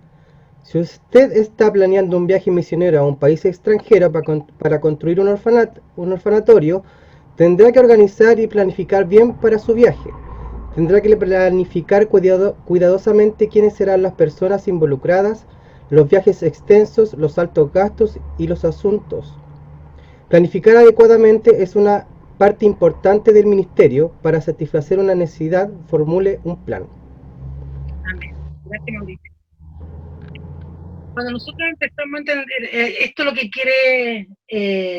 Si usted está planeando un viaje misionero a un país extranjero para construir un orfanatorio, tendrá que organizar y planificar bien para su viaje. Tendrá que planificar cuidadosamente quiénes serán las personas involucradas, los viajes extensos, los altos gastos y los asuntos. Planificar adecuadamente es una parte importante del ministerio. Para satisfacer una necesidad, formule un plan. Amén. Gracias, Mauricio. Cuando nosotros empezamos a entender, esto es lo que quiere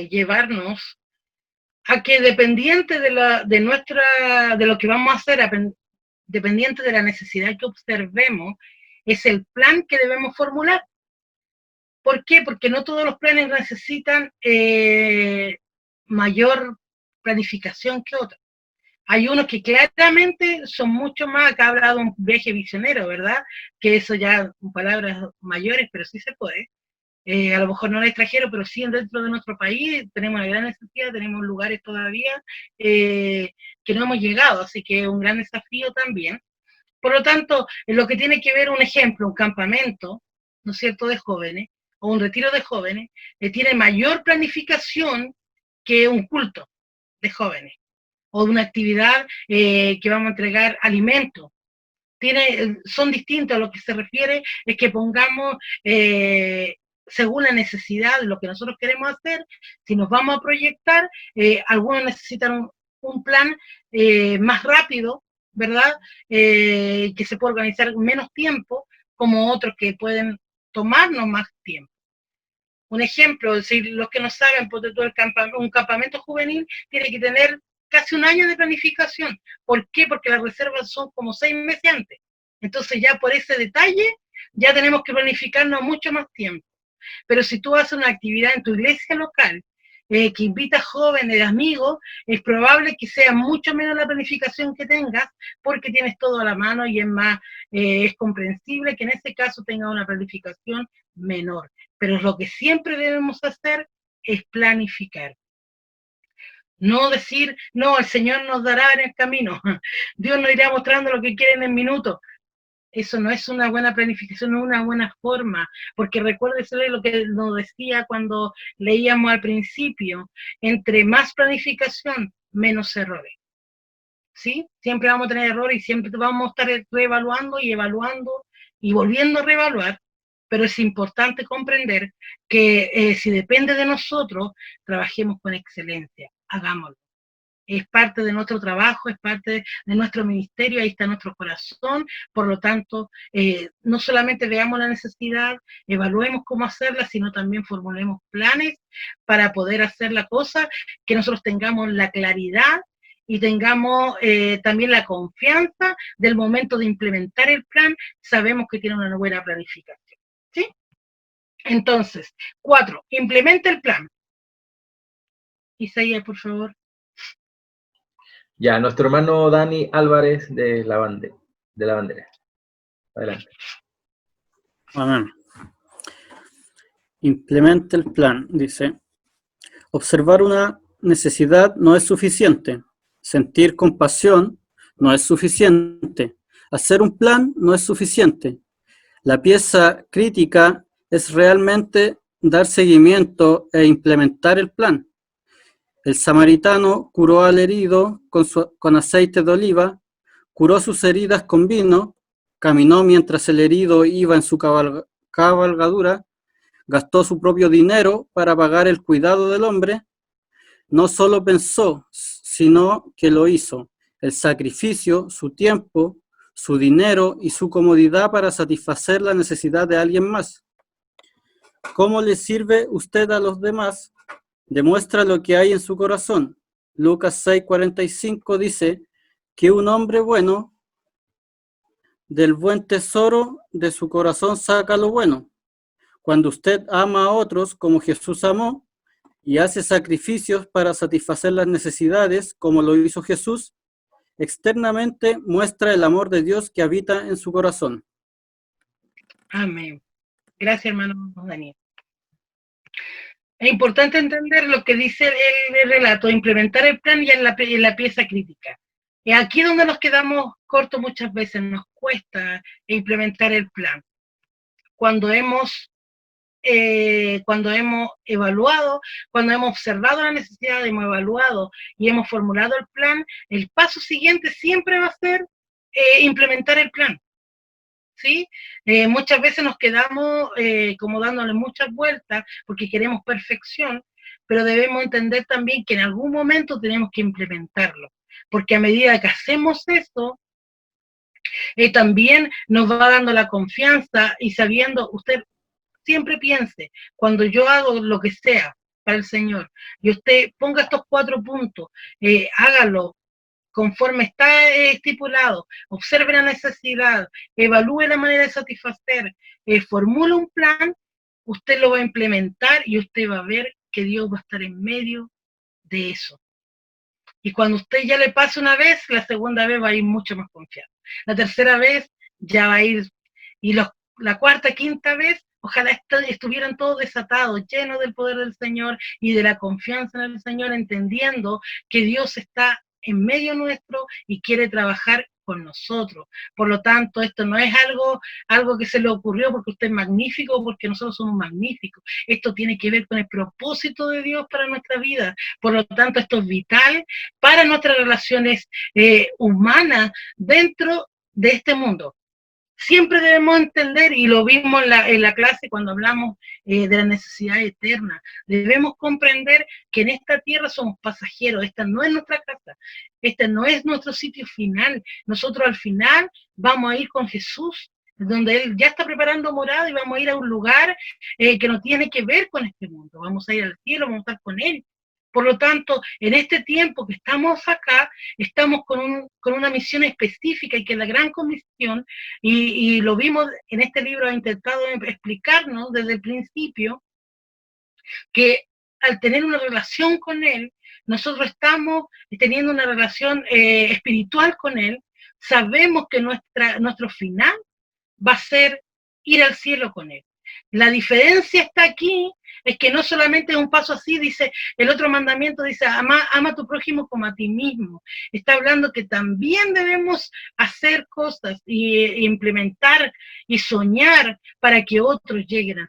llevarnos a que dependiente de lo que vamos a hacer, dependiente de la necesidad que observemos, es el plan que debemos formular. ¿Por qué? Porque no todos los planes necesitan mayor planificación que otros. Hay unos que claramente son mucho más, acá ha hablado de un viaje visionero, ¿verdad? Que eso ya con palabras mayores, pero sí se puede. A lo mejor no en el extranjero, pero sí dentro de nuestro país tenemos una gran necesidad, tenemos lugares todavía que no hemos llegado, así que es un gran desafío también. Por lo tanto, en lo que tiene que ver un ejemplo, un campamento, ¿no es cierto?, de jóvenes, o un retiro de jóvenes, tiene mayor planificación que un culto de jóvenes, o de una actividad que vamos a entregar alimentos. Son distintos. A lo que se refiere es que pongamos, según la necesidad de lo que nosotros queremos hacer, si nos vamos a proyectar, algunos necesitan un plan más rápido, ¿verdad? Que se puede organizar en menos tiempo, como otros que pueden tomarnos más tiempo. Un ejemplo, si los que no saben, porque todo un campamento juvenil tiene que tener casi un año de planificación. ¿Por qué? Porque las reservas son como 6 meses antes. Entonces ya por ese detalle ya tenemos que planificarnos mucho más tiempo. Pero si tú haces una actividad en tu iglesia local, que invita jóvenes, amigos, es probable que sea mucho menos la planificación que tengas, porque tienes todo a la mano y es más, es comprensible que en ese caso tengas una planificación menor. Pero lo que siempre debemos hacer es planificar. No decir, no, el Señor nos dará en el camino, Dios nos irá mostrando lo que quiere en el minuto. Eso no es una buena planificación, no es una buena forma, porque recuérdese lo que nos decía cuando leíamos al principio, entre más planificación, menos errores. ¿Sí? Siempre vamos a tener errores y siempre vamos a estar reevaluando y evaluando y volviendo a reevaluar, pero es importante comprender que si depende de nosotros, trabajemos con excelencia, hagámoslo. Es parte de nuestro trabajo, es parte de nuestro ministerio, ahí está nuestro corazón, por lo tanto, no solamente veamos la necesidad, evaluemos cómo hacerla, sino también formulemos planes para poder hacer la cosa, que nosotros tengamos la claridad y tengamos también la confianza del momento de implementar el plan, sabemos que tiene una buena planificación, ¿sí? Entonces, 4, implementa el plan. Isaías, por favor. Ya, nuestro hermano Dani Álvarez de la bandera. Adelante. Amén. Implementa el plan, dice. Observar una necesidad no es suficiente. Sentir compasión no es suficiente. Hacer un plan no es suficiente. La pieza crítica es realmente dar seguimiento e implementar el plan. El samaritano curó al herido con aceite de oliva, curó sus heridas con vino, caminó mientras el herido iba en su cabalgadura, gastó su propio dinero para pagar el cuidado del hombre. No solo pensó, sino que lo hizo. El sacrificio, su tiempo, su dinero y su comodidad para satisfacer la necesidad de alguien más. ¿Cómo le sirve usted a los demás? Demuestra lo que hay en su corazón. Lucas 6:45 dice que un hombre bueno del buen tesoro de su corazón saca lo bueno. Cuando usted ama a otros como Jesús amó y hace sacrificios para satisfacer las necesidades como lo hizo Jesús, externamente muestra el amor de Dios que habita en su corazón. Amén. Gracias, hermano Daniel. Es importante entender lo que dice el relato, implementar el plan y en la pieza crítica. Y aquí es donde nos quedamos cortos muchas veces, nos cuesta implementar el plan. Cuando hemos evaluado, cuando hemos observado la necesidad, hemos evaluado y hemos formulado el plan, el paso siguiente siempre va a ser implementar el plan. ¿Sí? Muchas veces nos quedamos como dándole muchas vueltas porque queremos perfección, pero debemos entender también que en algún momento tenemos que implementarlo, porque a medida que hacemos eso, también nos va dando la confianza y sabiendo, usted siempre piense, cuando yo hago lo que sea para el Señor, y usted ponga estos 4 puntos, hágalo conforme está estipulado, observe la necesidad, evalúe la manera de satisfacer, formule un plan, usted lo va a implementar y usted va a ver que Dios va a estar en medio de eso. Y cuando usted ya le pase una vez, la segunda vez va a ir mucho más confiado. La tercera vez ya va a ir, y la cuarta, quinta vez, ojalá estuvieran todos desatados, llenos del poder del Señor y de la confianza en el Señor, entendiendo que Dios está en medio nuestro y quiere trabajar con nosotros. Por lo tanto, esto no es algo que se le ocurrió porque usted es magnífico o porque nosotros somos magníficos. Esto tiene que ver con el propósito de Dios para nuestra vida. Por lo tanto, esto es vital para nuestras relaciones humanas dentro de este mundo. Siempre debemos entender, y lo vimos en la clase cuando hablamos de la necesidad eterna, debemos comprender que en esta tierra somos pasajeros, esta no es nuestra casa, este no es nuestro sitio final. Nosotros al final vamos a ir con Jesús donde Él ya está preparando morada y vamos a ir a un lugar que no tiene que ver con este mundo. Vamos a ir al cielo, vamos a estar con Él. Por lo tanto, en este tiempo que estamos acá, estamos con una misión específica y que es la gran comisión, y lo vimos en este libro, ha intentado explicarnos desde el principio, que al tener una relación con Él, nosotros estamos teniendo una relación espiritual con Él, sabemos que nuestro final va a ser ir al cielo con Él. La diferencia está aquí, es que no solamente es un paso así, dice, el otro mandamiento dice, ama a tu prójimo como a ti mismo. Está hablando que también debemos hacer cosas e implementar y soñar para que otros lleguen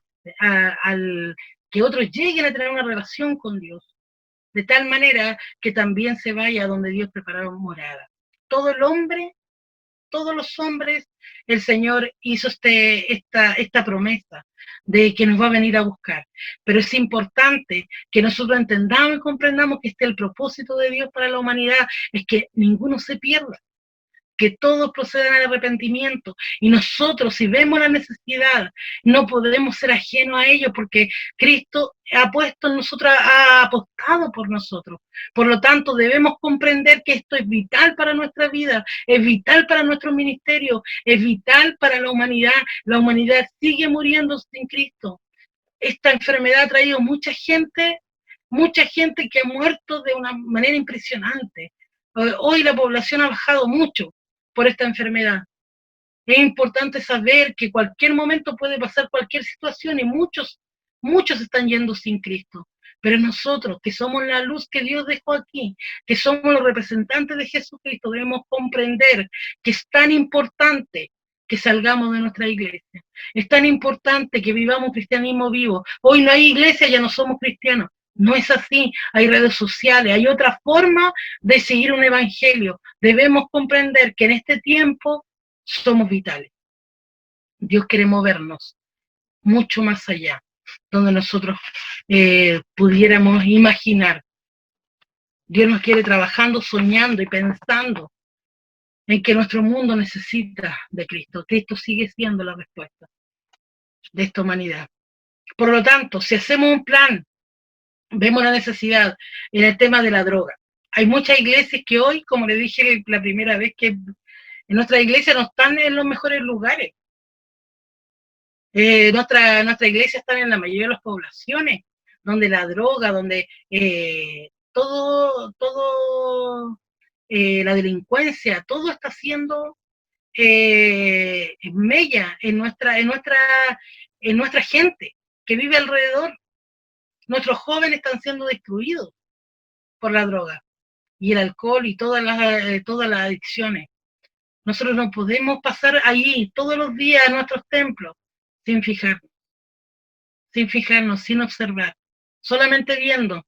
que otros lleguen a tener una relación con Dios, de tal manera que también se vaya a donde Dios preparó morada. Todos los hombres, el Señor hizo esta promesa de que nos va a venir a buscar. Pero es importante que nosotros entendamos y comprendamos que el propósito de Dios para la humanidad es que ninguno se pierda, que todos procedan al arrepentimiento, y nosotros, si vemos la necesidad, no podemos ser ajenos a ello, porque Cristo ha puesto en nosotros, ha apostado por nosotros. Por lo tanto, debemos comprender que esto es vital para nuestra vida, es vital para nuestro ministerio, es vital para la humanidad. La humanidad sigue muriendo sin Cristo. Esta enfermedad ha traído mucha gente que ha muerto de una manera impresionante. Hoy la población ha bajado mucho por esta enfermedad. Es importante saber que cualquier momento puede pasar cualquier situación y muchos están yendo sin Cristo. Pero nosotros, que somos la luz que Dios dejó aquí, que somos los representantes de Jesucristo, debemos comprender que es tan importante que salgamos de nuestra iglesia. Es tan importante que vivamos un cristianismo vivo. Hoy no hay iglesia, ya no somos cristianos. No es así, hay redes sociales, hay otra forma de seguir un evangelio. Debemos comprender que en este tiempo somos vitales. Dios quiere movernos mucho más allá, donde nosotros pudiéramos imaginar. Dios nos quiere trabajando, soñando y pensando en que nuestro mundo necesita de Cristo. Cristo sigue siendo la respuesta de esta humanidad. Por lo tanto, si hacemos un plan, vemos la necesidad en el tema de la droga. Hay muchas iglesias que hoy, como le dije la primera vez, que en nuestra iglesia no están en los mejores lugares. Nuestra iglesia está en la mayoría de las poblaciones, donde la droga, donde la delincuencia, todo está siendo mella en nuestra gente que vive alrededor. Nuestros jóvenes están siendo destruidos por la droga y el alcohol y todas las adicciones. Nosotros no podemos pasar allí todos los días a nuestros templos sin fijarnos, sin observar, solamente viendo.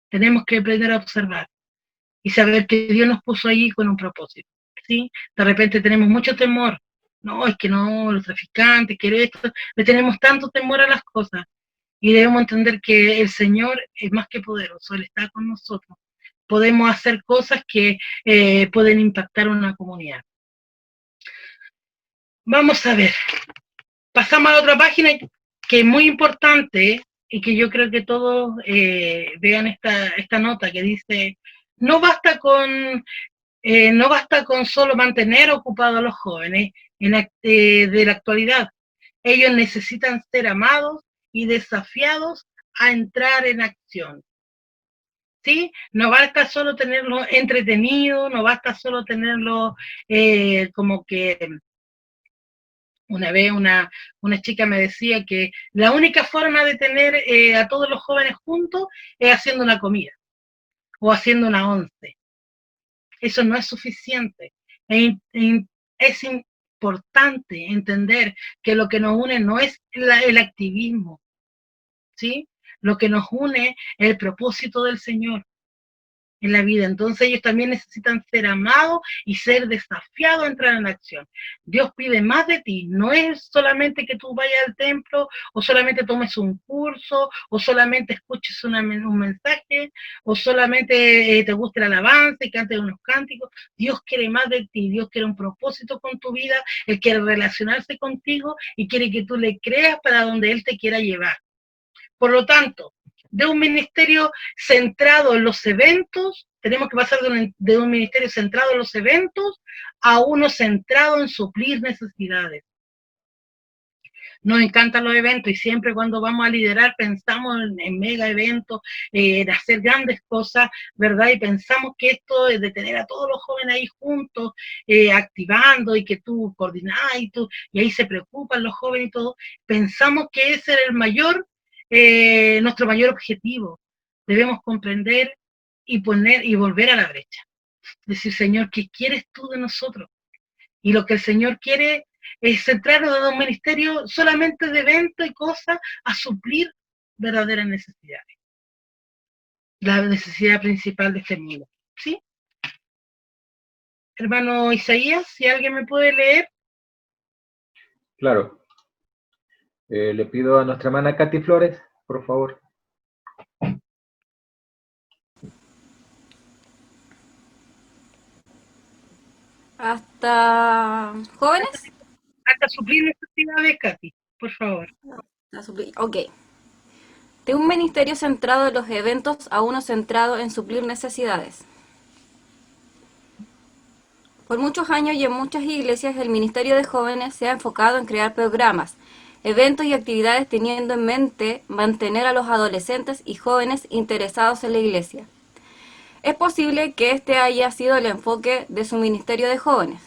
Tenemos que aprender a observar y saber que Dios nos puso allí con un propósito, ¿sí? De repente tenemos mucho temor. No, es que no, los traficantes, que esto, le tenemos tanto temor a las cosas. Y debemos entender que el Señor es más que poderoso, Él está con nosotros. Podemos hacer cosas que pueden impactar a una comunidad. Vamos a ver. Pasamos a la otra página que es muy importante y que yo creo que todos vean esta nota que dice, no basta con solo mantener ocupados a los jóvenes de la actualidad. Ellos necesitan ser amados y desafiados a entrar en acción. ¿Sí? No basta solo tenerlo entretenido, no basta solo tenerlo como que una vez una chica me decía que la única forma de tener a todos los jóvenes juntos es haciendo una comida o haciendo una once. Eso no es suficiente. Es importante entender que lo que nos une no es el activismo, ¿sí? Lo que nos une es el propósito del Señor. en la vida. Entonces ellos también necesitan ser amados y ser desafiados a entrar en acción. Dios pide más de ti, no es solamente que tú vayas al templo, o solamente tomes un curso, o solamente escuches un mensaje, o solamente te guste la alabanza y cantes unos cánticos. Dios quiere más de ti, Dios quiere un propósito con tu vida, Él quiere relacionarse contigo y quiere que tú le creas para donde Él te quiera llevar. Por lo tanto, de un ministerio centrado en los eventos, tenemos que pasar de un ministerio centrado en los eventos a uno centrado en suplir necesidades. Nos encantan los eventos y siempre cuando vamos a liderar pensamos en mega eventos, en hacer grandes cosas, ¿verdad? Y pensamos que esto es de tener a todos los jóvenes ahí juntos, activando y que tú coordinás y ahí se preocupan los jóvenes y todo. Pensamos que ese es nuestro mayor objetivo. Debemos comprender y volver a la brecha. Decir, Señor, ¿qué quieres tú de nosotros? Y lo que el Señor quiere es centrarnos en un ministerio solamente de eventos y cosas a suplir verdaderas necesidades. La necesidad principal de este mundo. ¿Sí? Hermano Isaías, si alguien me puede leer. Claro. Le pido a nuestra hermana Katy Flores, por favor. ¿Hasta jóvenes? Hasta suplir necesidades, Katy, por favor. Ok. De un ministerio centrado en los eventos a uno centrado en suplir necesidades. Por muchos años y en muchas iglesias el ministerio de jóvenes se ha enfocado en crear programas, eventos y actividades teniendo en mente mantener a los adolescentes y jóvenes interesados en la iglesia. Es posible que este haya sido el enfoque de su ministerio de jóvenes.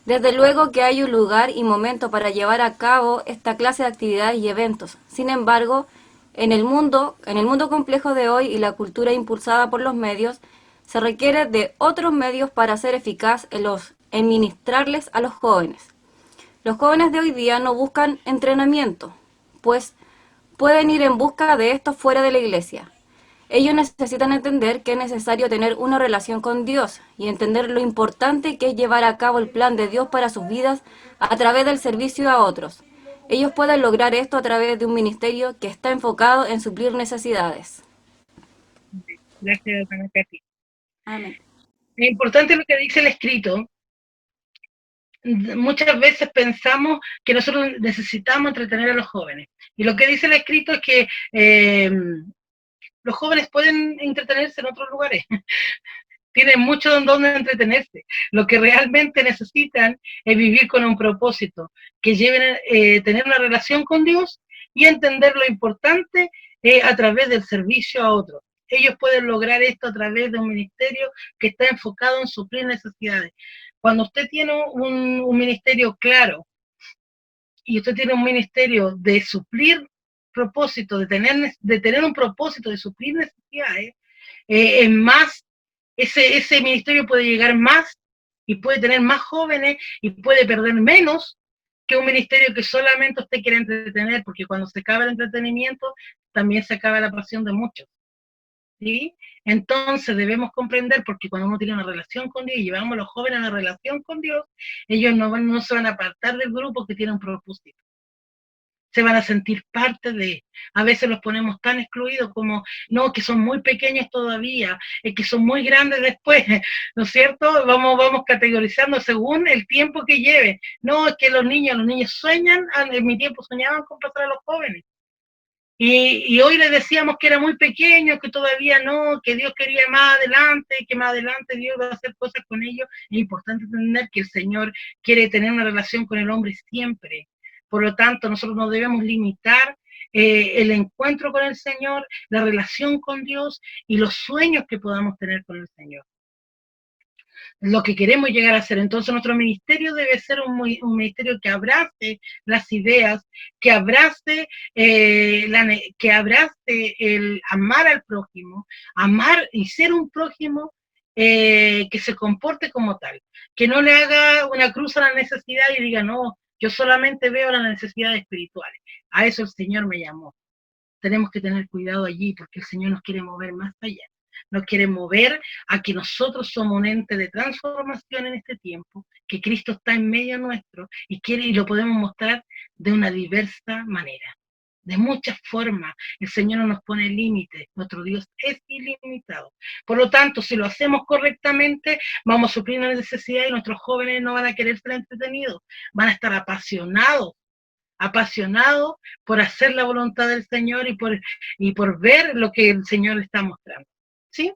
Desde luego que hay un lugar y momento para llevar a cabo esta clase de actividades y eventos. Sin embargo, en el mundo complejo de hoy y la cultura impulsada por los medios, se requiere de otros medios para ser eficaz en ministrarles a los jóvenes. Los jóvenes de hoy día no buscan entrenamiento, pues pueden ir en busca de esto fuera de la iglesia. Ellos necesitan entender que es necesario tener una relación con Dios y entender lo importante que es llevar a cabo el plan de Dios para sus vidas a través del servicio a otros. Ellos pueden lograr esto a través de un ministerio que está enfocado en suplir necesidades. Gracias, hermana Katy. Amén. Es importante lo que dice el escrito. Muchas veces pensamos que nosotros necesitamos entretener a los jóvenes. Y lo que dice el escrito es que los jóvenes pueden entretenerse en otros lugares. Tienen mucho donde entretenerse. Lo que realmente necesitan es vivir con un propósito, que lleven tener una relación con Dios y entender lo importante a través del servicio a otros. Ellos pueden lograr esto a través de un ministerio que está enfocado en suplir necesidades. Cuando usted tiene un ministerio claro y usted tiene un ministerio de suplir propósito, de tener un propósito de suplir necesidades, ese ministerio puede llegar más y puede tener más jóvenes y puede perder menos que un ministerio que solamente usted quiere entretener, porque cuando se acaba el entretenimiento, también se acaba la pasión de muchos. ¿Sí? Entonces debemos comprender, porque cuando uno tiene una relación con Dios y llevamos a los jóvenes a una relación con Dios, ellos no se van a apartar del grupo que tiene un propósito. Se van a sentir parte de. A veces los ponemos tan excluidos como, no, que son muy pequeños todavía, que son muy grandes después, ¿no es cierto? Vamos categorizando según el tiempo que lleve. No, es que los niños sueñan, en mi tiempo soñaban con pasar a los jóvenes. Y hoy les decíamos que era muy pequeño, que todavía no, que Dios quería más adelante, que más adelante Dios va a hacer cosas con ellos. Es importante entender que el Señor quiere tener una relación con el hombre siempre. Por lo tanto, nosotros no debemos limitar el encuentro con el Señor, la relación con Dios y los sueños que podamos tener con el Señor. Lo que queremos llegar a ser. Entonces nuestro ministerio debe ser un ministerio que abrace las ideas, que abrace el amar al prójimo, amar y ser un prójimo que se comporte como tal, que no le haga una cruz a la necesidad y diga, no, yo solamente veo las necesidades espirituales. A eso el Señor me llamó. Tenemos que tener cuidado allí porque el Señor nos quiere mover más allá. nos quiere mover a que nosotros somos un ente de transformación en este tiempo, que Cristo está en medio nuestro y lo podemos mostrar de una diversa manera, de muchas formas. El Señor no nos pone límites, nuestro Dios es ilimitado. Por lo tanto, si lo hacemos correctamente, vamos a suplir una necesidad y nuestros jóvenes no van a querer ser entretenidos, van a estar apasionados por hacer la voluntad del Señor y por ver lo que el Señor está mostrando. ¿Sí?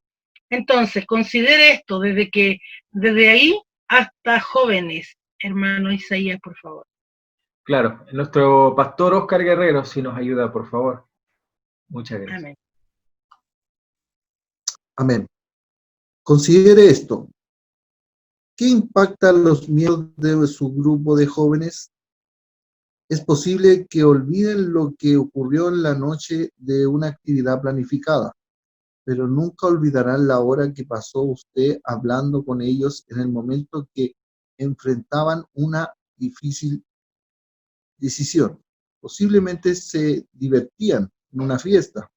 Entonces, considere esto desde ahí hasta jóvenes. Hermano Isaías, por favor. Claro, nuestro pastor Oscar Guerrero, si nos ayuda, por favor. Muchas gracias. Amén. Amén. Considere esto. ¿Qué impacta los miedos de su grupo de jóvenes? Es posible que olviden lo que ocurrió en la noche de una actividad planificada, pero nunca olvidarán la hora que pasó usted hablando con ellos en el momento que enfrentaban una difícil decisión. Posiblemente se divertían en una fiesta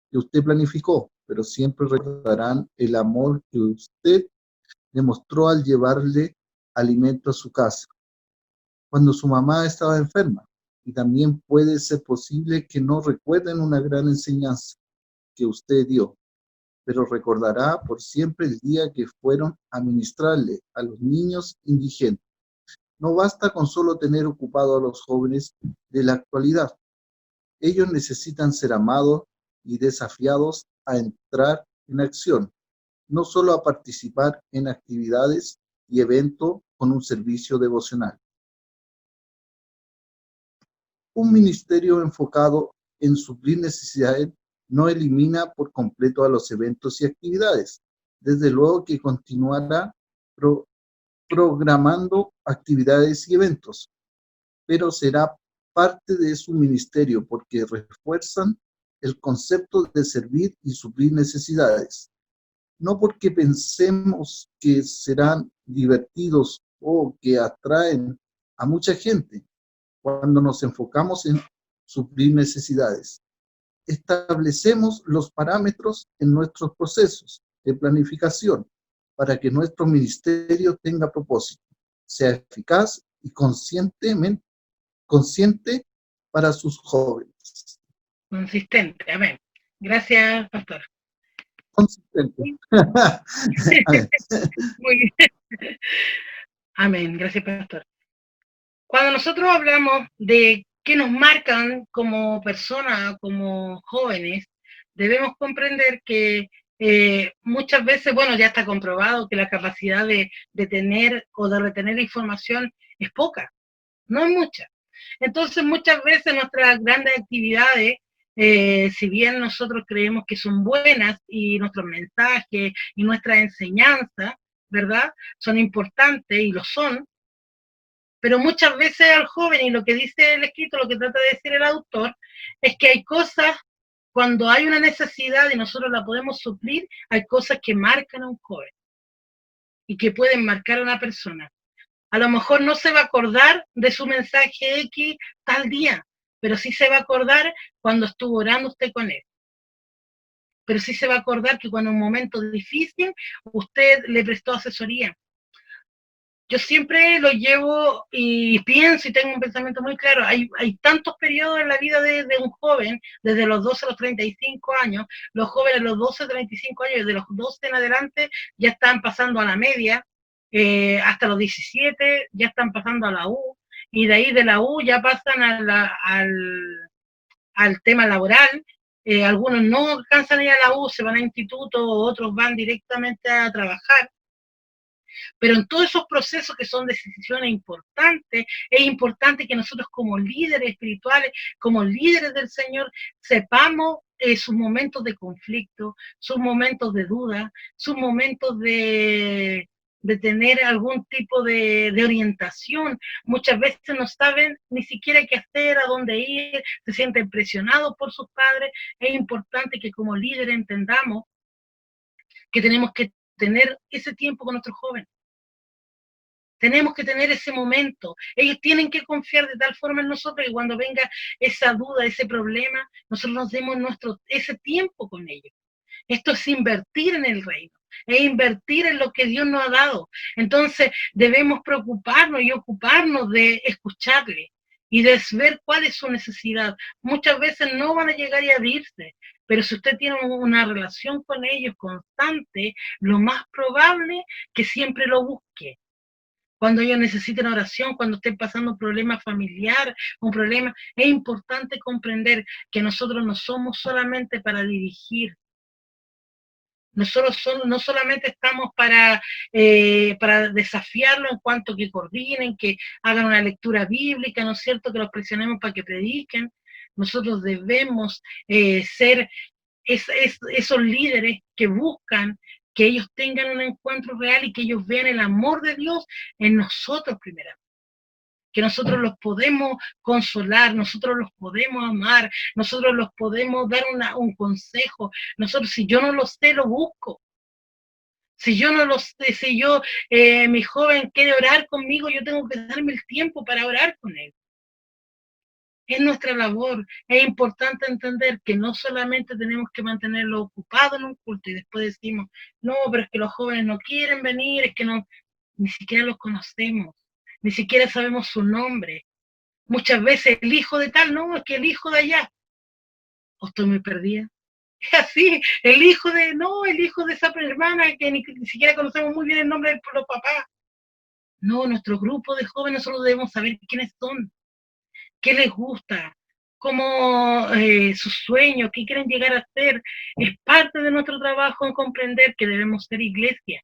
que usted planificó, pero siempre recordarán el amor que usted demostró al llevarle alimento a su casa, cuando su mamá estaba enferma. Y también puede ser posible que no recuerden una gran enseñanza que usted dio, pero recordará por siempre el día que fueron a ministrarle a los niños indigentes. No basta con solo tener ocupado a los jóvenes de la actualidad. Ellos necesitan ser amados y desafiados a entrar en acción, no solo a participar en actividades y eventos con un servicio devocional. Un ministerio enfocado en suplir necesidades no elimina por completo a los eventos y actividades. Desde luego que continuará programando actividades y eventos, pero será parte de su ministerio porque refuerzan el concepto de servir y suplir necesidades. No porque pensemos que serán divertidos o que atraen a mucha gente cuando nos enfocamos en suplir necesidades. Establecemos los parámetros en nuestros procesos de planificación para que nuestro ministerio tenga propósito, sea eficaz y consciente para sus jóvenes. Consistente, amén. Gracias, pastor. Consistente. Amén. Muy bien. Amén, gracias, pastor. Cuando nosotros hablamos de qué nos marcan como personas, como jóvenes, debemos comprender que muchas veces, bueno, ya está comprobado que la capacidad de tener o de retener información es poca, no es mucha. Entonces, muchas veces nuestras grandes actividades, si bien nosotros creemos que son buenas y nuestros mensajes y nuestra enseñanza, ¿verdad?, son importantes y lo son, pero muchas veces al joven, y lo que dice el escrito, lo que trata de decir el autor, es que hay cosas, cuando hay una necesidad y nosotros la podemos suplir, hay cosas que marcan a un joven y que pueden marcar a una persona. A lo mejor no se va a acordar de su mensaje X tal día, pero sí se va a acordar cuando estuvo orando usted con él. Pero sí se va a acordar que cuando en un momento difícil usted le prestó asesoría. Yo siempre lo llevo y pienso y tengo un pensamiento muy claro. Hay tantos periodos en la vida de un joven, desde los 12 a los 35 años. Los jóvenes a los 12 a 35 años, desde los 12 en adelante, ya están pasando a la media. Hasta los 17 ya están pasando a la U. Y de ahí de la U ya pasan al tema laboral. Algunos no alcanzan a ir a la U, se van a instituto, otros van directamente a trabajar. Pero en todos esos procesos que son decisiones importantes, es importante que nosotros como líderes espirituales, como líderes del Señor, sepamos sus momentos de conflicto, sus momentos de duda, sus momentos de tener algún tipo de orientación. Muchas veces no saben ni siquiera qué hacer, a dónde ir, se sienten presionados por sus padres. Es importante que como líderes entendamos que tenemos que tener ese tiempo con nuestros jóvenes. Tenemos que tener ese momento. Ellos tienen que confiar de tal forma en nosotros que cuando venga esa duda, ese problema, nosotros nos demos ese tiempo con ellos. Esto es invertir en el reino, es invertir en lo que Dios nos ha dado. Entonces debemos preocuparnos y ocuparnos de escucharle y de ver cuál es su necesidad. Muchas veces no van a llegar y abrirse, pero si usted tiene una relación con ellos constante, lo más probable que siempre lo busque. Cuando ellos necesiten oración, cuando estén pasando un problema familiar, un problema, es importante comprender que nosotros no somos solamente para dirigir. Nosotros no solamente estamos para desafiarlo en cuanto que coordinen, que hagan una lectura bíblica, ¿no es cierto?, que los presionemos para que prediquen. Nosotros debemos ser esos líderes que buscan que ellos tengan un encuentro real y que ellos vean el amor de Dios en nosotros primeramente. Que nosotros los podemos consolar, nosotros los podemos amar, nosotros los podemos dar un consejo. Nosotros, si yo no lo sé, lo busco. Si yo no lo sé, si mi joven quiere orar conmigo, yo tengo que darme el tiempo para orar con él. Es nuestra labor. Es importante entender que no solamente tenemos que mantenerlo ocupado en un culto y después decimos, no, pero es que los jóvenes no quieren venir, es que no, ni siquiera los conocemos, ni siquiera sabemos su nombre. Muchas veces el hijo de tal, no, es que el hijo de allá. ¿O estoy muy perdida? Es así, el hijo de esa hermana que ni siquiera conocemos muy bien el nombre de los papás. No, nuestro grupo de jóvenes solo debemos saber quiénes son, qué les gusta, cómo sus sueños, qué quieren llegar a ser. Es parte de nuestro trabajo en comprender que debemos ser iglesia.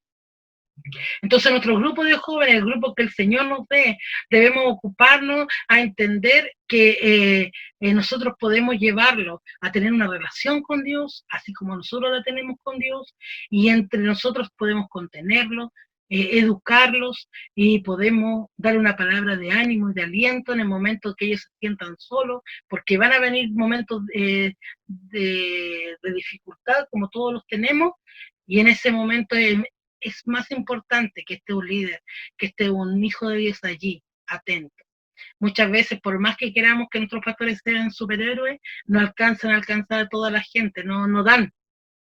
Entonces nuestro grupo de jóvenes, el grupo que el Señor nos dé, debemos ocuparnos a entender que nosotros podemos llevarlo a tener una relación con Dios, así como nosotros la tenemos con Dios, y entre nosotros podemos contenerlo, educarlos y podemos dar una palabra de ánimo y de aliento en el momento que ellos se sientan solos, porque van a venir momentos de dificultad como todos los tenemos, y en ese momento es más importante que esté un líder, que esté un hijo de Dios allí, atento. Muchas veces, por más que queramos que nuestros pastores sean superhéroes, no alcanzan a alcanzar a toda la gente, no dan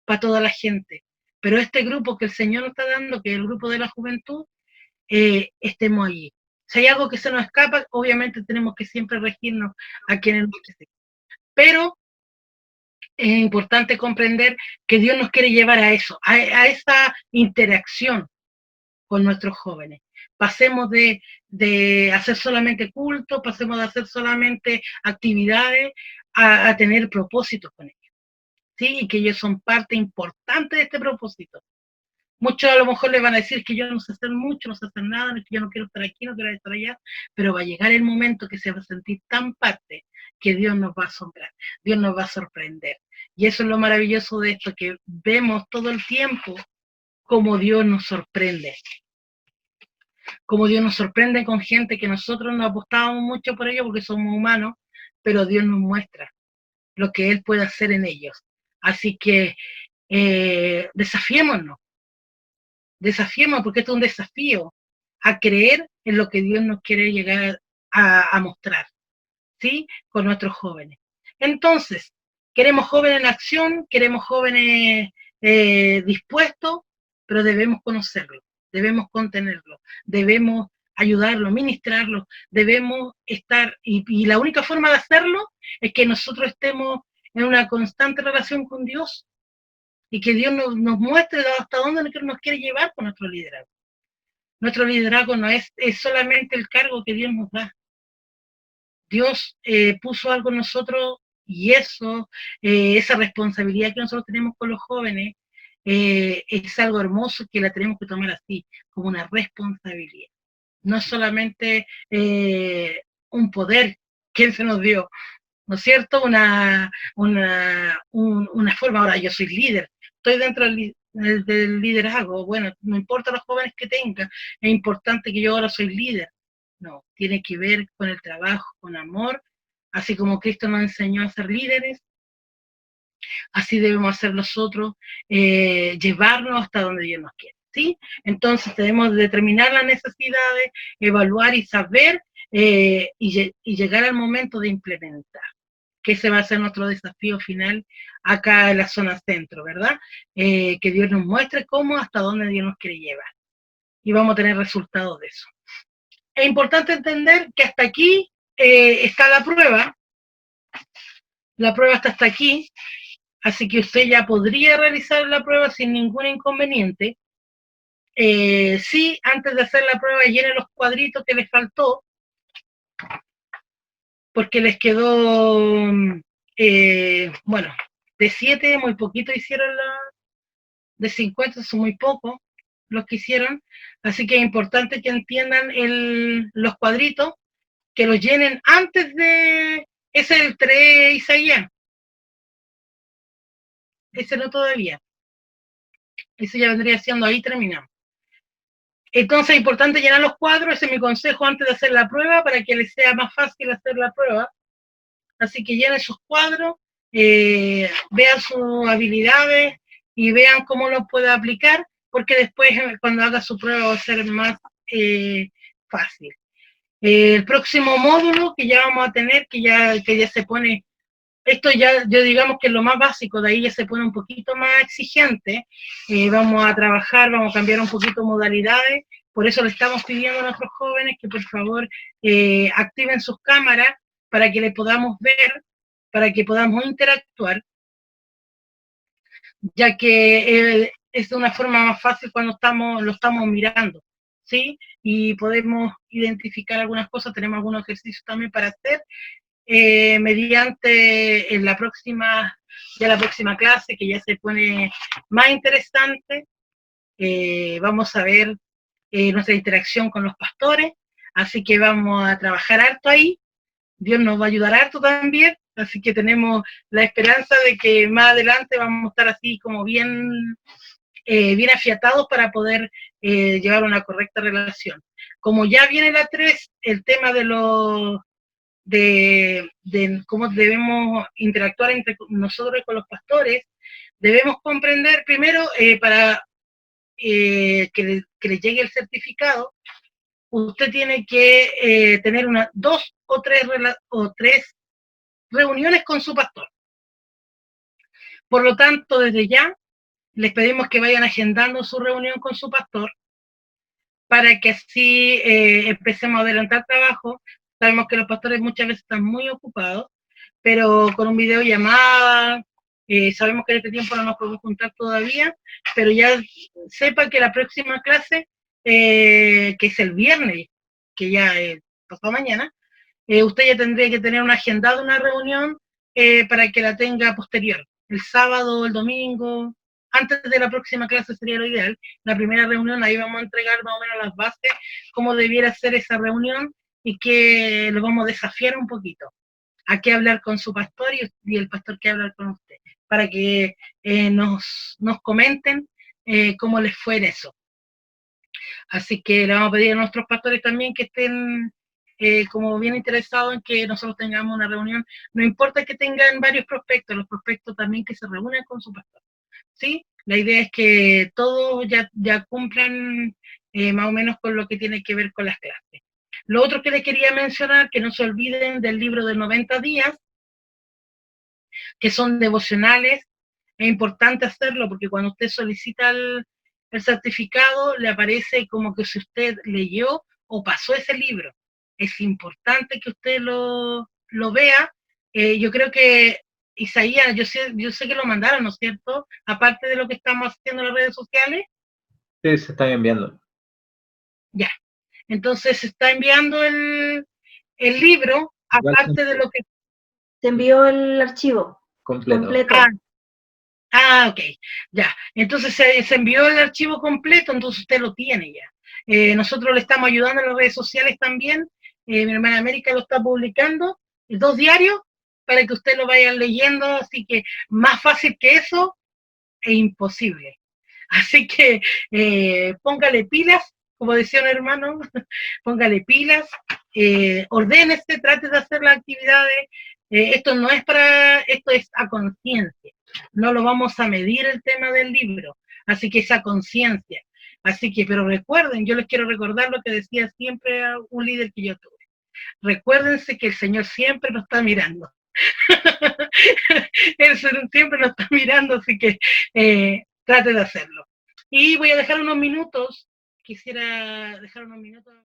para toda la gente. Pero este grupo que el Señor nos está dando, que es el grupo de la juventud, estemos allí. Si hay algo que se nos escapa, obviamente tenemos que siempre regirnos a quienes nos preceden. Pero es importante comprender que Dios nos quiere llevar a eso, a esa interacción con nuestros jóvenes. Pasemos de hacer solamente culto, pasemos de hacer solamente actividades, a tener propósitos con ellos, ¿sí? Y que ellos son parte importante de este propósito. Muchos a lo mejor les van a decir que yo no sé hacer mucho, no sé hacer nada, que yo no quiero estar aquí, no quiero estar allá, pero va a llegar el momento que se va a sentir tan parte que Dios nos va a asombrar, Dios nos va a sorprender. Y eso es lo maravilloso de esto, que vemos todo el tiempo cómo Dios nos sorprende. Como Dios nos sorprende con gente que nosotros no apostábamos mucho por ello porque somos humanos, pero Dios nos muestra lo que Él puede hacer en ellos. Así que desafiémonos porque esto es un desafío a creer en lo que Dios nos quiere llegar a mostrar, ¿sí? Con nuestros jóvenes. Entonces, queremos jóvenes en acción, queremos jóvenes dispuestos, pero debemos conocerlo, debemos contenerlo, debemos ayudarlo, ministrarlo, debemos estar, y la única forma de hacerlo es que nosotros estemos en una constante relación con Dios y que Dios nos muestre hasta dónde nos quiere llevar con nuestro liderazgo. Nuestro liderazgo no es solamente el cargo que Dios nos da. Dios puso algo en nosotros y eso, esa responsabilidad que nosotros tenemos con los jóvenes, es algo hermoso que la tenemos que tomar así, como una responsabilidad. No es solamente un poder que Él se nos dio, ¿no es cierto? Una forma. Ahora yo soy líder, estoy dentro del liderazgo, bueno, no importa los jóvenes que tenga, es importante que yo ahora soy líder. No, tiene que ver con el trabajo, con amor, así como Cristo nos enseñó a ser líderes, así debemos hacer nosotros, llevarnos hasta donde Dios nos quiere, ¿sí? Entonces debemos determinar las necesidades, evaluar y saber, y llegar al momento de implementar. que ese va a ser nuestro desafío final acá en la zona centro, ¿verdad? Que Dios nos muestre cómo, hasta dónde Dios nos quiere llevar. Y vamos a tener resultados de eso. Es importante entender que hasta aquí está la prueba. La prueba está hasta aquí, así que usted ya podría realizar la prueba sin ningún inconveniente. Sí, antes de hacer la prueba, llene los cuadritos que les faltó, porque les quedó, bueno, de 7, muy poquito hicieron de 50, son muy pocos los que hicieron, así que es importante que entiendan los cuadritos, que los llenen antes de, ese es el 3, Isaías, ese no todavía, ese ya vendría siendo, ahí terminamos. Entonces es importante llenar los cuadros, ese es mi consejo antes de hacer la prueba, para que les sea más fácil hacer la prueba. Así que llenen sus cuadros, vean sus habilidades y vean cómo los puede aplicar, porque después cuando haga su prueba va a ser más fácil. El próximo módulo que ya vamos a tener, que ya se pone, esto ya yo digamos que es lo más básico, de ahí ya se pone un poquito más exigente, vamos a trabajar, vamos a cambiar un poquito modalidades, por eso le estamos pidiendo a nuestros jóvenes que por favor activen sus cámaras para que le podamos ver, para que podamos interactuar, ya que es de una forma más fácil cuando lo estamos mirando, ¿sí? Y podemos identificar algunas cosas, tenemos algunos ejercicios también para hacer, mediante la próxima clase, que ya se pone más interesante, vamos a ver nuestra interacción con los pastores, así que vamos a trabajar harto ahí, Dios nos va a ayudar harto también, así que tenemos la esperanza de que más adelante vamos a estar así como bien afiatados para poder llevar una correcta relación. Como ya viene la 3, el tema de cómo debemos interactuar entre nosotros y con los pastores, debemos comprender primero, para que le llegue el certificado, usted tiene que tener 2 o 3 reuniones con su pastor. Por lo tanto, desde ya, les pedimos que vayan agendando su reunión con su pastor, para que así empecemos a adelantar trabajo. Sabemos que los pastores muchas veces están muy ocupados, pero con un videollamada, sabemos que en este tiempo no nos podemos juntar todavía, pero ya sepa que la próxima clase, que es el viernes, que ya pasado mañana, usted ya tendría que tener una agendada, una reunión, para que la tenga posterior, el sábado o el domingo, antes de la próxima clase sería lo ideal. La primera reunión, ahí vamos a entregar más o menos las bases, cómo debiera ser esa reunión, y que lo vamos a desafiar un poquito, a qué hablar con su pastor y el pastor que hablar con usted, para que nos comenten cómo les fue en eso. Así que le vamos a pedir a nuestros pastores también que estén como bien interesados en que nosotros tengamos una reunión. No importa que tengan varios prospectos, los prospectos también que se reúnan con su pastor, ¿sí? La idea es que todos ya cumplan más o menos con lo que tiene que ver con las clases. Lo otro que les quería mencionar, que no se olviden del libro de 90 días, que son devocionales. Es importante hacerlo porque cuando usted solicita el certificado, le aparece como que si usted leyó o pasó ese libro. Es importante que usted lo vea. Yo creo que Isaías, yo sé que lo mandaron, ¿no es cierto? Aparte de lo que estamos haciendo en las redes sociales. Sí, se están enviando. Ya. Entonces se está enviando el libro, aparte de lo que... Se envió el archivo completo. Ok, ya. Entonces se envió el archivo completo, entonces usted lo tiene ya. Nosotros le estamos ayudando en las redes sociales también. Mi hermana América lo está publicando, 2 diarios, para que usted lo vaya leyendo, así que más fácil que eso es imposible. Así que póngale pilas, como decía un hermano, póngale pilas, ordénese, trate de hacer las actividades. Esto es a conciencia. No lo vamos a medir el tema del libro, así que es a conciencia. Así que, pero recuerden, yo les quiero recordar lo que decía siempre un líder que yo tuve. Recuérdense que el Señor siempre nos está mirando. Eso siempre nos está mirando, así que trate de hacerlo. Y voy a dejar unos minutos, quisiera dejar unos minutos.